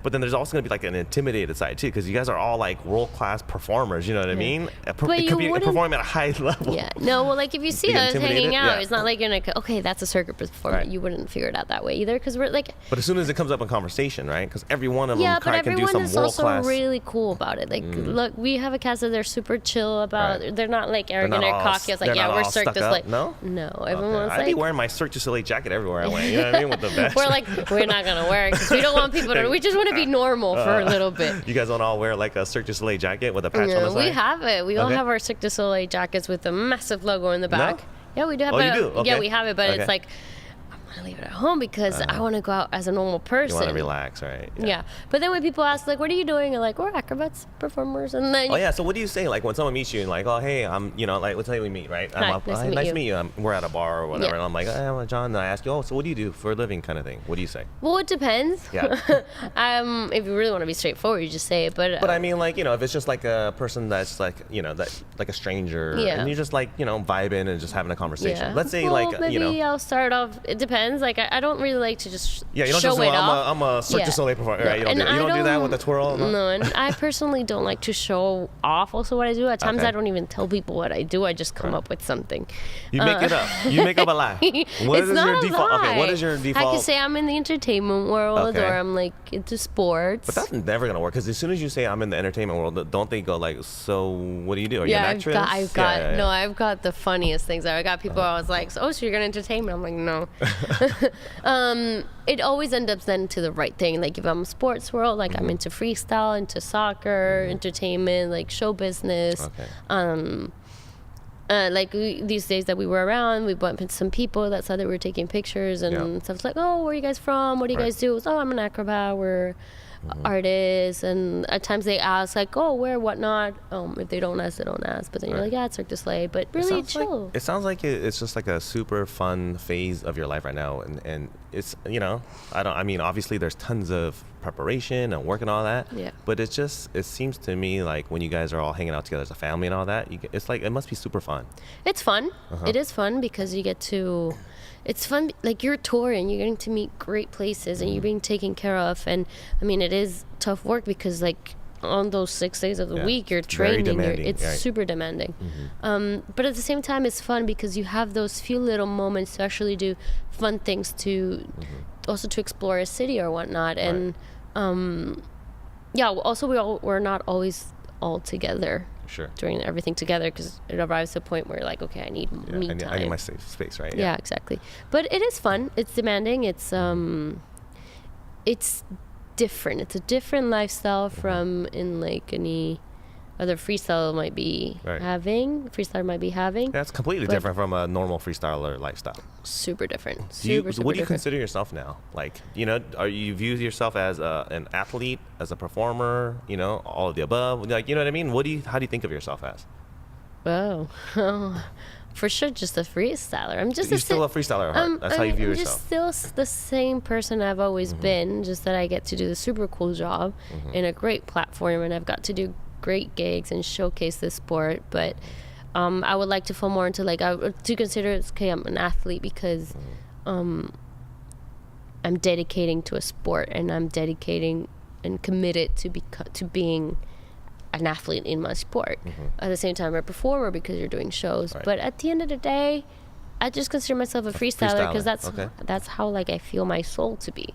but then there's also going to be like an intimidated side too, because you guys are all like world-class performers, you know what I mean? It could be performing at a high level. Yeah, no, well, like if you see us hanging out, it's not like you're going to, okay, that's a circuit performer. Right. You wouldn't figure it out that way either, because we're like... But as soon as it comes up in conversation, right? Because every one of them can do some world-class... Yeah, but everyone is also really cool about it. Like, look, we have a cast that they're super chill about, they're not like arrogant or cocky. It's like, we're Cirque du Soleil. No, everyone's like... I'd be wearing my Cirque du Soleil jacket everywhere I went, you know what I mean? With the vest. We're like, we're not going to wear it, because we don't want people to... We just want to be normal for a little bit. You guys don't all wear like a Cirque du Soleil jacket with a patch on the side? We have it. We all have our Cirque du Soleil jackets with a massive logo in the back. No? Yeah, we do have it. You do? Okay. Yeah, we have it, but it's like, I'm going to leave it at home because I want to go out as a normal person. You want to relax, right? Yeah. But then when people ask, like, what are you doing? I'm like, we're acrobats, performers. And then... Oh, yeah. So what do you say? Like when someone meets you and like, oh, hey, I'm, like, let's say we meet, right? Nice to meet you. We're at a bar or whatever. And I'm like, hey, I'm John. And I ask you, oh, so what do you do for a living kind of thing? What do you say? Well, it depends. Yeah. If you really want to be straightforward, you just say it. But I mean, like, if it's just like a person that's like, that like a stranger and you're just like, vibing and just having a conversation. Yeah. Let's say maybe I'll start off. It depends. Like, I don't really like to just you don't show just say, it off. I'm a Cirque du Soleil performer, right? You don't do that with the twirl? No, and I personally don't like to show off also what I do. At times I don't even tell people what I do. I just come up with something. You make it up. You make up a lie. What is your default? Lie. Okay, what is your default? I could say I'm in the entertainment world or I'm like into sports. But that's never going to work because as soon as you say I'm in the entertainment world, don't they go like, so what do you do? Are you an actress? I've got the funniest things. I got people I was like, so you're going to entertainment? I'm like, no. It always ends up then to the right thing. Like if I'm a sports world, like I'm into freestyle, into soccer, entertainment, like show business. These days that we were around, we bumped into some people that saw that we were taking pictures and stuff like, oh, where are you guys from? What do you guys do? Oh, I'm an acrobat. artists, and at times they ask like, oh, where, whatnot. If they don't ask, they don't ask. But then you're like, yeah, it's Cirque du Soleil. But really chill. It sounds like it's just like a super fun phase of your life right now, and it's, you know, I mean, obviously there's tons of preparation and work and all that. Yeah. But it seems to me like when you guys are all hanging out together as a family and all that, it's like, it must be super fun. It's fun. It is fun because you get to. It's fun, like you're touring, you're getting to meet great places, and you're being taken care of. And I mean, it is tough work because like on those 6 days of the week, you're training. It's super demanding. But at the same time, it's fun because you have those few little moments to actually do fun things, to also to explore a city or whatnot. And also we're not always all together. Sure. Doing everything together, because it arrives to a point where you're like, okay, I need me time. I need my safe space, right? Yeah, exactly. But it is fun. It's demanding. It's different. It's a different lifestyle from in like any other freestyle might be having. Freestyler might be having. That's completely different from a normal freestyler lifestyle. Super different. What do you consider yourself now? Like, you know, you view yourself as an athlete, as a performer, you know, all of the above? Like, you know what I mean? How do you think of yourself as? Oh, for sure, just a freestyler. You're still a freestyler at heart. That's how you view yourself. I'm just still the same person I've always been, just that I get to do the super cool job in a great platform, and I've got to do great gigs and showcase this sport. But I would like to fall more into like, to consider I'm an athlete because I'm dedicating to a sport, and I'm dedicating and committed to being an athlete in my sport. At the same time, I'm a performer because you're doing shows. But at the end of the day, I just consider myself a freestyler because that's how like I feel my soul to be,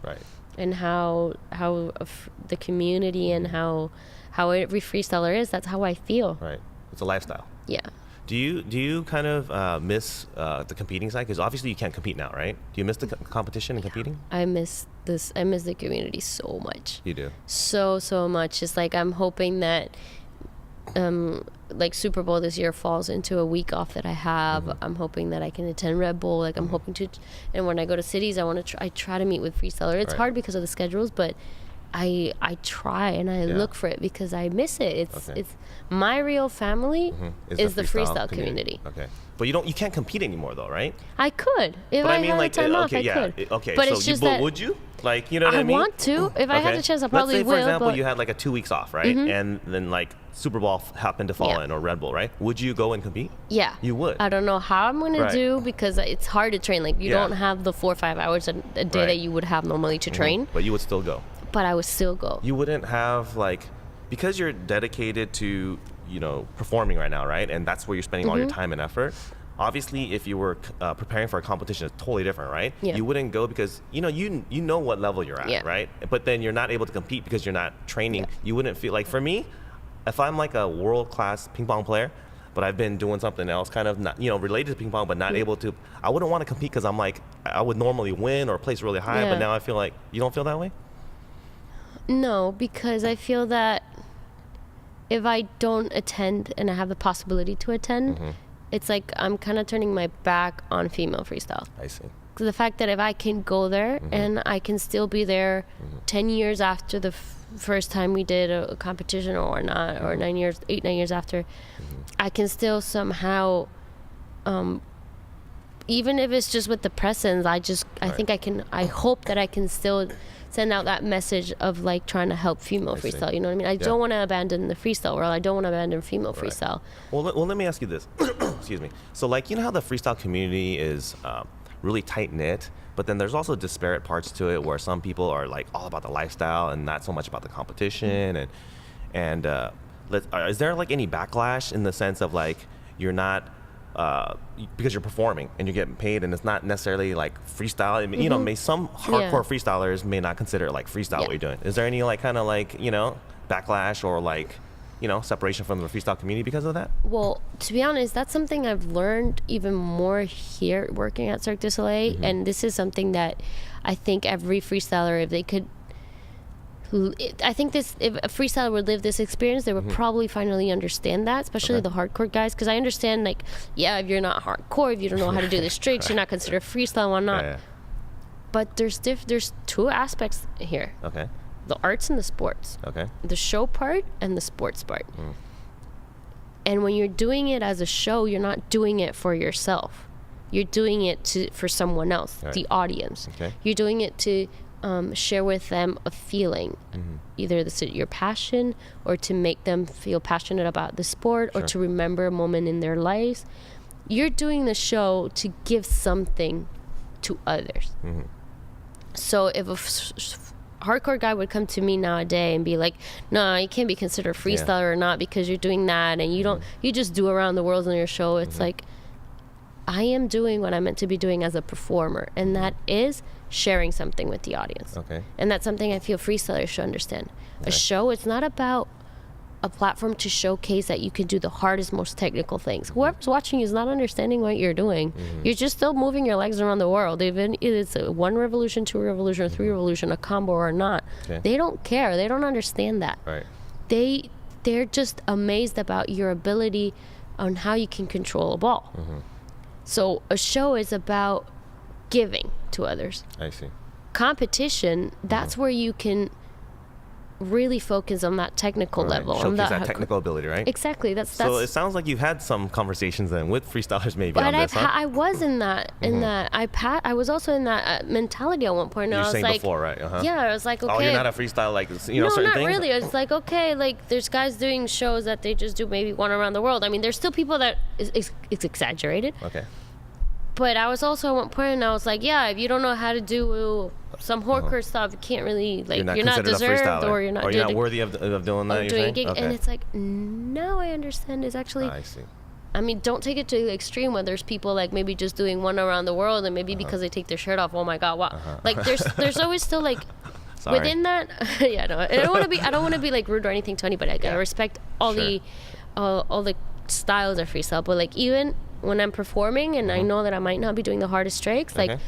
and how the community and how every freestyler is. That's how I feel. Right. It's a lifestyle. Yeah. Do you kind of miss the competing side? Because obviously you can't compete now, right? Do you miss the competition and competing? I miss this. I miss the community so much. You do? So much. It's like I'm hoping that like Super Bowl this year falls into a week off that I have. I'm hoping that I can attend Red Bull. Like I'm hoping to, and when I go to cities, I try to meet with freestylers. It's hard because of the schedules, but I try and I look for it because I miss it. It's my real family is the freestyle community. Okay, but you can't compete anymore though, right? I could if I had like time off. I could. Okay, but so it's just that, would you? Like, you know what I mean? I want to. If I had the chance, I probably will. Let's say, for example, you had like a 2 weeks off, right? And then like Super Bowl happened to fall in, or Red Bull, right? Would you go and compete? Yeah. You would? I don't know how I'm going to do because it's hard to train. Like you don't have the 4 or 5 hours a day that you would have normally to train. But you would still go. But I would still go. You wouldn't have like, because you're dedicated to, you know, performing right now, right? And that's where you're spending all your time and effort. Obviously, if you were preparing for a competition, it's totally different, right? Yeah. You wouldn't go because, you know what level you're at, right? But then you're not able to compete because you're not training. Yeah. You wouldn't feel like, for me, if I'm like a world-class ping pong player, but I've been doing something else kind of not, related to ping pong, but not able to, I wouldn't want to compete because I'm like, I would normally win or place really high, but now I feel like, you don't feel that way? No, because I feel that if I don't attend and I have the possibility to attend, it's like I'm kind of turning my back on female freestyle. I see. So the fact that if I can go there and I can still be there 10 years after the first time we did a competition or not, or 9 years after, I can still somehow, even if it's just with the presence, I think I hope that I can still send out that message of like trying to help female freestyle. You know what I mean? I don't want to abandon the freestyle world. I don't want to abandon female freestyle. Well, let me ask you this. Excuse me. So like, you know how the freestyle community is really tight knit, but then there's also disparate parts to it where some people are like all about the lifestyle and not so much about the competition. And is there like any backlash in the sense of like you're not because you're performing and you're getting paid and it's not necessarily like freestyle? I mean, some hardcore freestylers may not consider it like freestyle what you're doing. Is there any like kind of like, backlash or like, separation from the freestyle community because of that? Well, to be honest, that's something I've learned even more here working at Cirque du Soleil. And this is something that I think every freestyler, if they could, I think if a freestyler would live this experience, they would probably finally understand that, especially the hardcore guys. Because I understand, like, if you're not hardcore, if you don't know how to do the tricks, you're not considered freestyle, why not? But there's two aspects here. Okay. the arts and the sports. Okay. The show part and the sports part. And when you're doing it as a show, you're not doing it for yourself. You're doing it for someone else, the audience. Okay. You're doing it to share with them a feeling, either your passion, or to make them feel passionate about the sport, or to remember a moment in their lives. You're doing the show to give something to others. So if a hardcore guy would come to me nowadays and be like, no, you can't be considered a freestyler or not because you're doing that, and you just do around the world on your show. It's like, I am doing what I'm meant to be doing as a performer, and that is sharing something with the audience. Okay. And that's something I feel freestylers should understand. A show, it's not about a platform to showcase that you can do the hardest, most technical things. Whoever's watching you is not understanding what you're doing. You're just still moving your legs around the world. Even if it's a 1 revolution, 2 revolution, 3 revolution, a combo or not. They don't care. They don't understand that. Right. They're just amazed about your ability on how you can control a ball. So a show is about giving to others. I see. Competition, that's where you can really focus on that technical level. Showcase that technical ability, right? Exactly. That's so it sounds like you've had some conversations then with freestylers maybe but on this, huh? I was in that, I was also in that mentality at one point. You were saying like, before, right? Yeah, I was like, okay. Oh, you're not a freestyle, like, no, certain not things? really. It's like, okay, like, there's guys doing shows that they just do maybe one around the world. I mean, there's still people that it's exaggerated. Okay. But I was also at one point, and I was like, yeah, if you don't know how to do some hardcore stuff, you can't really, like, you're not deserved, or you're not worthy of doing that, you're saying? Gig. Okay. And it's like, now I understand. It's actually, I see. I mean, don't take it to the extreme when there's people like maybe just doing one around the world, and maybe because they take their shirt off, oh my God, wow. Like, there's always still like, within that, yeah, no, I don't want to be like rude or anything to anybody. I gotta respect all the styles of freestyle, but like, even when I'm performing and I know that I might not be doing the hardest tricks, like,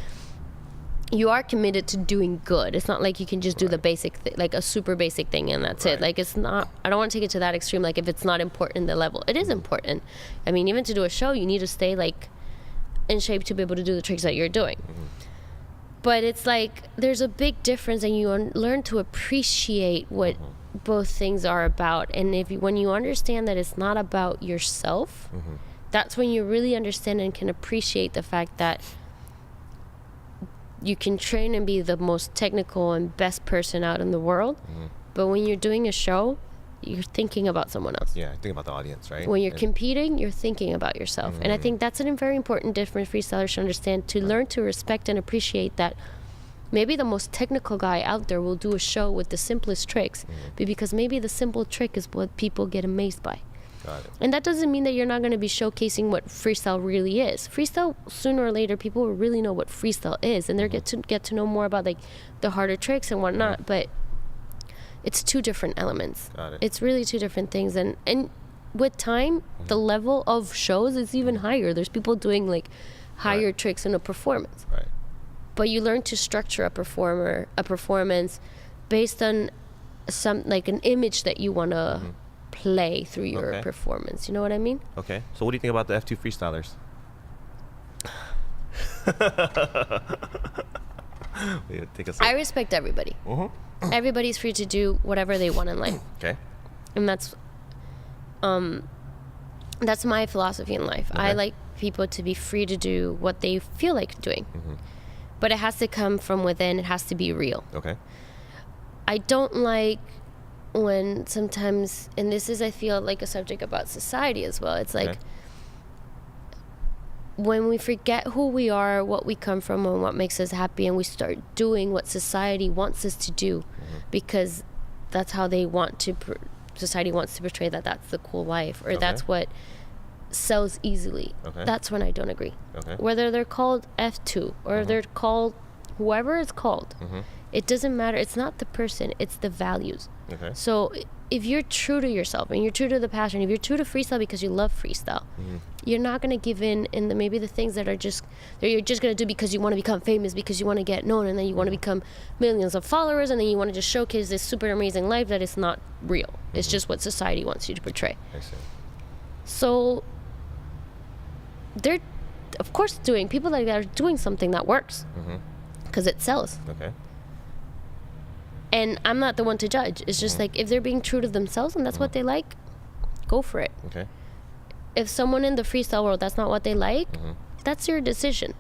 you are committed to doing good. It's not like you can just do the basic like a super basic thing and that's it. Like, it's not, I don't want to take it to that extreme. Like, if it's not important, the level, it is important. I mean, even to do a show, you need to stay like in shape to be able to do the tricks that you're doing. But it's like, there's a big difference, and you learn to appreciate what both things are about. And when you understand that it's not about yourself, that's when you really understand and can appreciate the fact that you can train and be the most technical and best person out in the world. But when you're doing a show, you're thinking about someone else. Yeah, think about the audience, right? When you're competing, you're thinking about yourself. And I think that's a very important difference freestylers should understand, to learn to respect and appreciate that maybe the most technical guy out there will do a show with the simplest tricks, but because maybe the simple trick is what people get amazed by. Got it. And that doesn't mean that you're not going to be showcasing what freestyle really is. Freestyle, sooner or later, people will really know what freestyle is, and they're get to know more about like the harder tricks and whatnot. But it's 2 different elements. Got it. It's really 2 different things, and with time, the level of shows is even higher. There's people doing like higher tricks in a performance. Right. But you learn to structure a performance based on an image that you want to play through your performance. You know what I mean? Okay. So what do you think about the F2 freestylers? I respect everybody. Everybody's free to do whatever they want in life. Okay. And that's my philosophy in life. I like people to be free to do what they feel like doing. But it has to come from within. It has to be real. Okay. I don't like when sometimes, and this is, I feel, like a subject about society as well. It's like when we forget who we are, what we come from, and what makes us happy, and we start doing what society wants us to do because that's how they want to, society wants to portray that that's the cool life, or that's what sells easily. That's when I don't agree. Whether they're called F2 or they're called whoever it's called, it doesn't matter. It's not the person, it's the values. So if you're true to yourself and you're true to the passion, if you're true to freestyle because you love freestyle, you're not going to give in maybe the things that you're just going to do because you want to become famous, because you want to get known, and then you want to become millions of followers, and then you want to just showcase this super amazing life that is not real. It's just what society wants you to portray. I see. So they're, of course, people like that are doing something that works because it sells. And I'm not the one to judge. It's just like, if they're being true to themselves and that's what they like, go for it. Okay. If someone in the freestyle world, that's not what they like, that's your decision.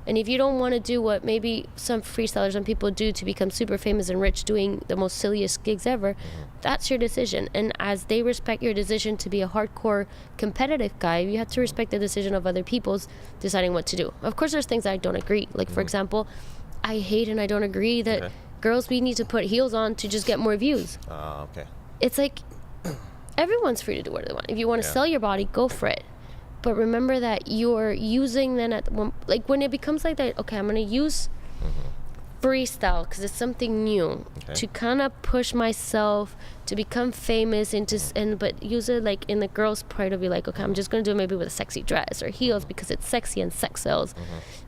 And if you don't want to do what maybe some freestylers and people do to become super famous and rich doing the most silliest gigs ever, that's your decision. And as they respect your decision to be a hardcore competitive guy, you have to respect the decision of other people's deciding what to do. Of course, there's things I don't agree. Like, for example, I hate and I don't agree that girls, we need to put heels on to just get more views. Okay. It's like, everyone's free to do what they want. If you want to sell your body, go for it. But remember that you're using then like when it becomes like that, okay, I'm going to use freestyle because it's something new to kind of push myself to become famous but use it like in the girl's pride of be like, okay, I'm just going to do it maybe with a sexy dress or heels because it's sexy and sex sells.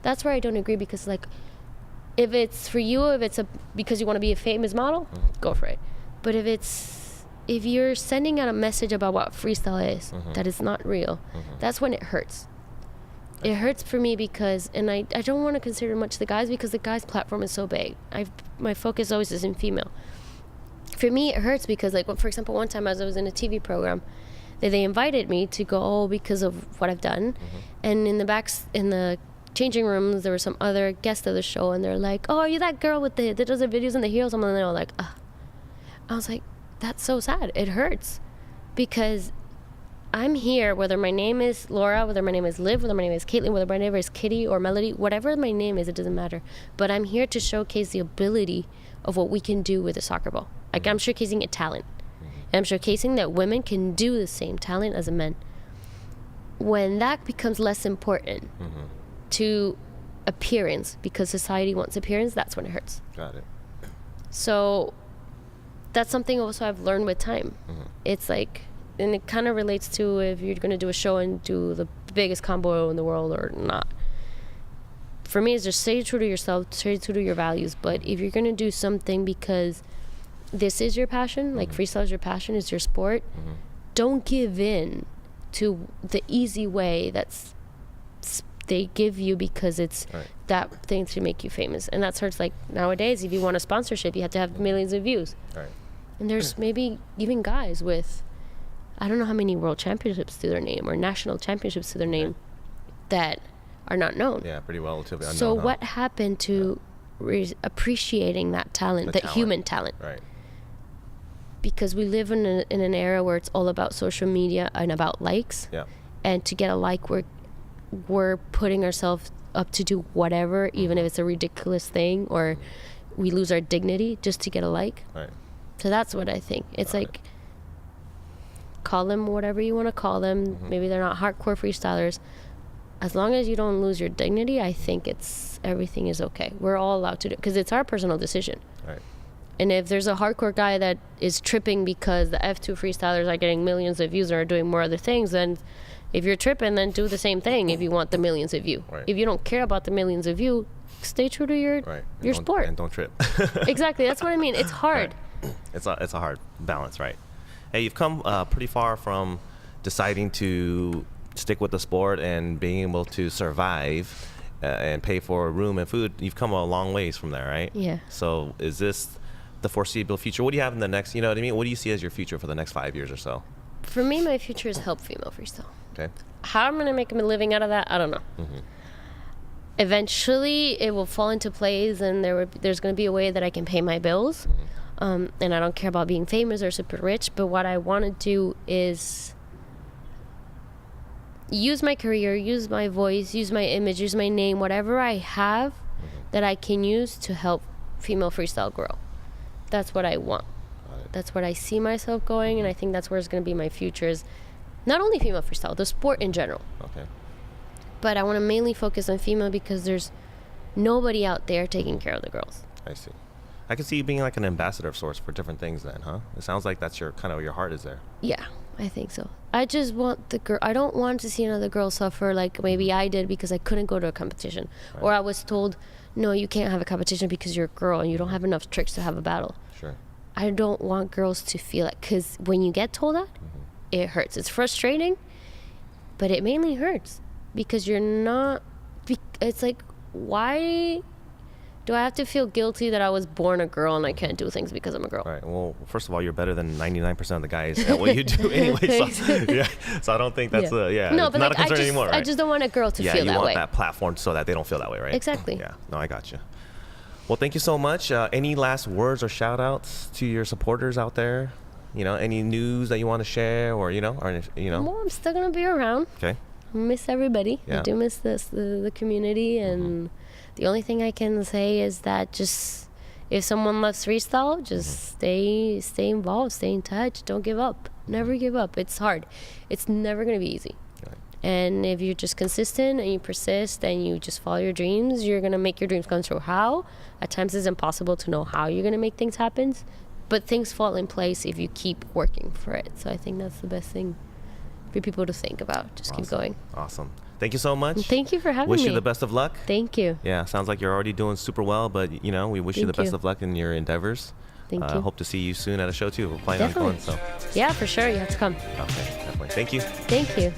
That's where I don't agree, because like, if it's for you, if it's because you want to be a famous model, go for it. But if you're sending out a message about what freestyle is that is not real, that's when it hurts. It hurts for me because, and I don't want to consider much the guys because the guys' platform is so big. My focus always is in female. For me, it hurts because, like, for example, one time as I was in a TV program, they invited me to go because of what I've done, and in the changing rooms, there were some other guests of the show, and they're like, "Oh, are you that girl that does the videos and the heels?" And they were like, "Ah." I was like, that's so sad. It hurts because I'm here, whether my name is Laura, whether my name is Liv, whether my name is Caitlin, whether my name is Kitty or Melody, whatever my name is, it doesn't matter. But I'm here to showcase the ability of what we can do with a soccer ball. Like, I'm showcasing a talent. And I'm showcasing that women can do the same talent as a man. When that becomes less important to appearance, because society wants appearance, that's when it hurts. Got it. So that's something also I've learned with time. It's like, and it kind of relates to if you're going to do a show and do the biggest combo in the world or not. For me, it's just stay true to yourself, stay true to your values. But if you're going to do something because this is your passion, like freestyle is your passion, it's your sport, don't give in to the easy way they give you because it's that thing to make you famous. And that starts like nowadays, if you want a sponsorship, you have to have millions of views. And there's maybe even guys with, I don't know how many world championships to their name or national championships to their name that are not known. Yeah, pretty relatively unknown. So what happened to appreciating that talent, that human talent? Right. Because we live in an era where it's all about social media and about likes. Yeah. And to get a like, we're putting ourselves up to do whatever, even if it's a ridiculous thing, or we lose our dignity just to get a like. Right. So that's what I think. It's like, call them whatever you want to call them. Maybe they're not hardcore freestylers. As long as you don't lose your dignity, I think everything is okay. We're all allowed to do it because it's our personal decision. Right. And if there's a hardcore guy that is tripping because the F2 freestylers are getting millions of views and are doing more other things, then if you're tripping, then do the same thing if you want the millions of views. Right. If you don't care about the millions of views, stay true to your sport. And don't trip. Exactly. That's what I mean. It's hard. Right. It's a hard balance, right? Hey, you've come pretty far from deciding to stick with the sport and being able to survive and pay for room and food. You've come a long ways from there, right? Yeah. So is this the foreseeable future? What do you have in the next, you know what I mean? What do you see as your future for the next 5 years or so? For me, my future is help female freestyle. Okay. How I'm going to make a living out of that, I don't know. Eventually, it will fall into place, and there's going to be a way that I can pay my bills. And I don't care about being famous or super rich, but what I want to do is use my career, use my voice, use my image, use my name, whatever I have that I can use to help female freestyle grow. That's what I want. That's what I see myself going, and I think that's where it's going to be my future, is not only female freestyle, the sport in general. Okay. But I want to mainly focus on female because there's nobody out there taking care of the girls. I see. I can see you being like an ambassador of sorts for different things then, huh? It sounds like that's your heart is there. Yeah, I think so. I just want the girl. I don't want to see another girl suffer like maybe I did because I couldn't go to a competition. Right. Or I was told, no, you can't have a competition because you're a girl and you don't have enough tricks to have a battle. Sure. I don't want girls to feel it, because when you get told that, it hurts. It's frustrating, but it mainly hurts because you're not, it's like, why do I have to feel guilty that I was born a girl and I can't do things because I'm a girl? Right. Well, first of all, you're better than 99% of the guys at what you do anyway. So, yeah. So I don't think that's No, it's but not a concern anymore, right? I just don't want a girl to feel that way. Yeah, you want that platform so that they don't feel that way, right? Exactly. Yeah. No, I got you. Well, thank you so much. Any last words or shout outs to your supporters out there? Any news that you want to share, or Well, I'm still gonna be around. Okay. I miss everybody. Yeah. I do miss the community, and the only thing I can say is that just if someone loves freestyle, just stay involved, stay in touch, don't give up, never give up. It's hard. It's never gonna be easy. Right. And if you're just consistent and you persist and you just follow your dreams, you're gonna make your dreams come true. How? At times it's impossible to know how you're gonna make things happen, but things fall in place if you keep working for it. So I think that's the best thing for people to think about. Just keep going. Awesome. Thank you so much. Thank you for having me. Wish you the best of luck. Thank you. Yeah, sounds like you're already doing super well, but we wish you the best of luck in your endeavors. Thank you. Hope to see you soon at a show too. We're planning on going. So. Yeah, for sure. You have to come. Okay, definitely. Thank you. Thank you.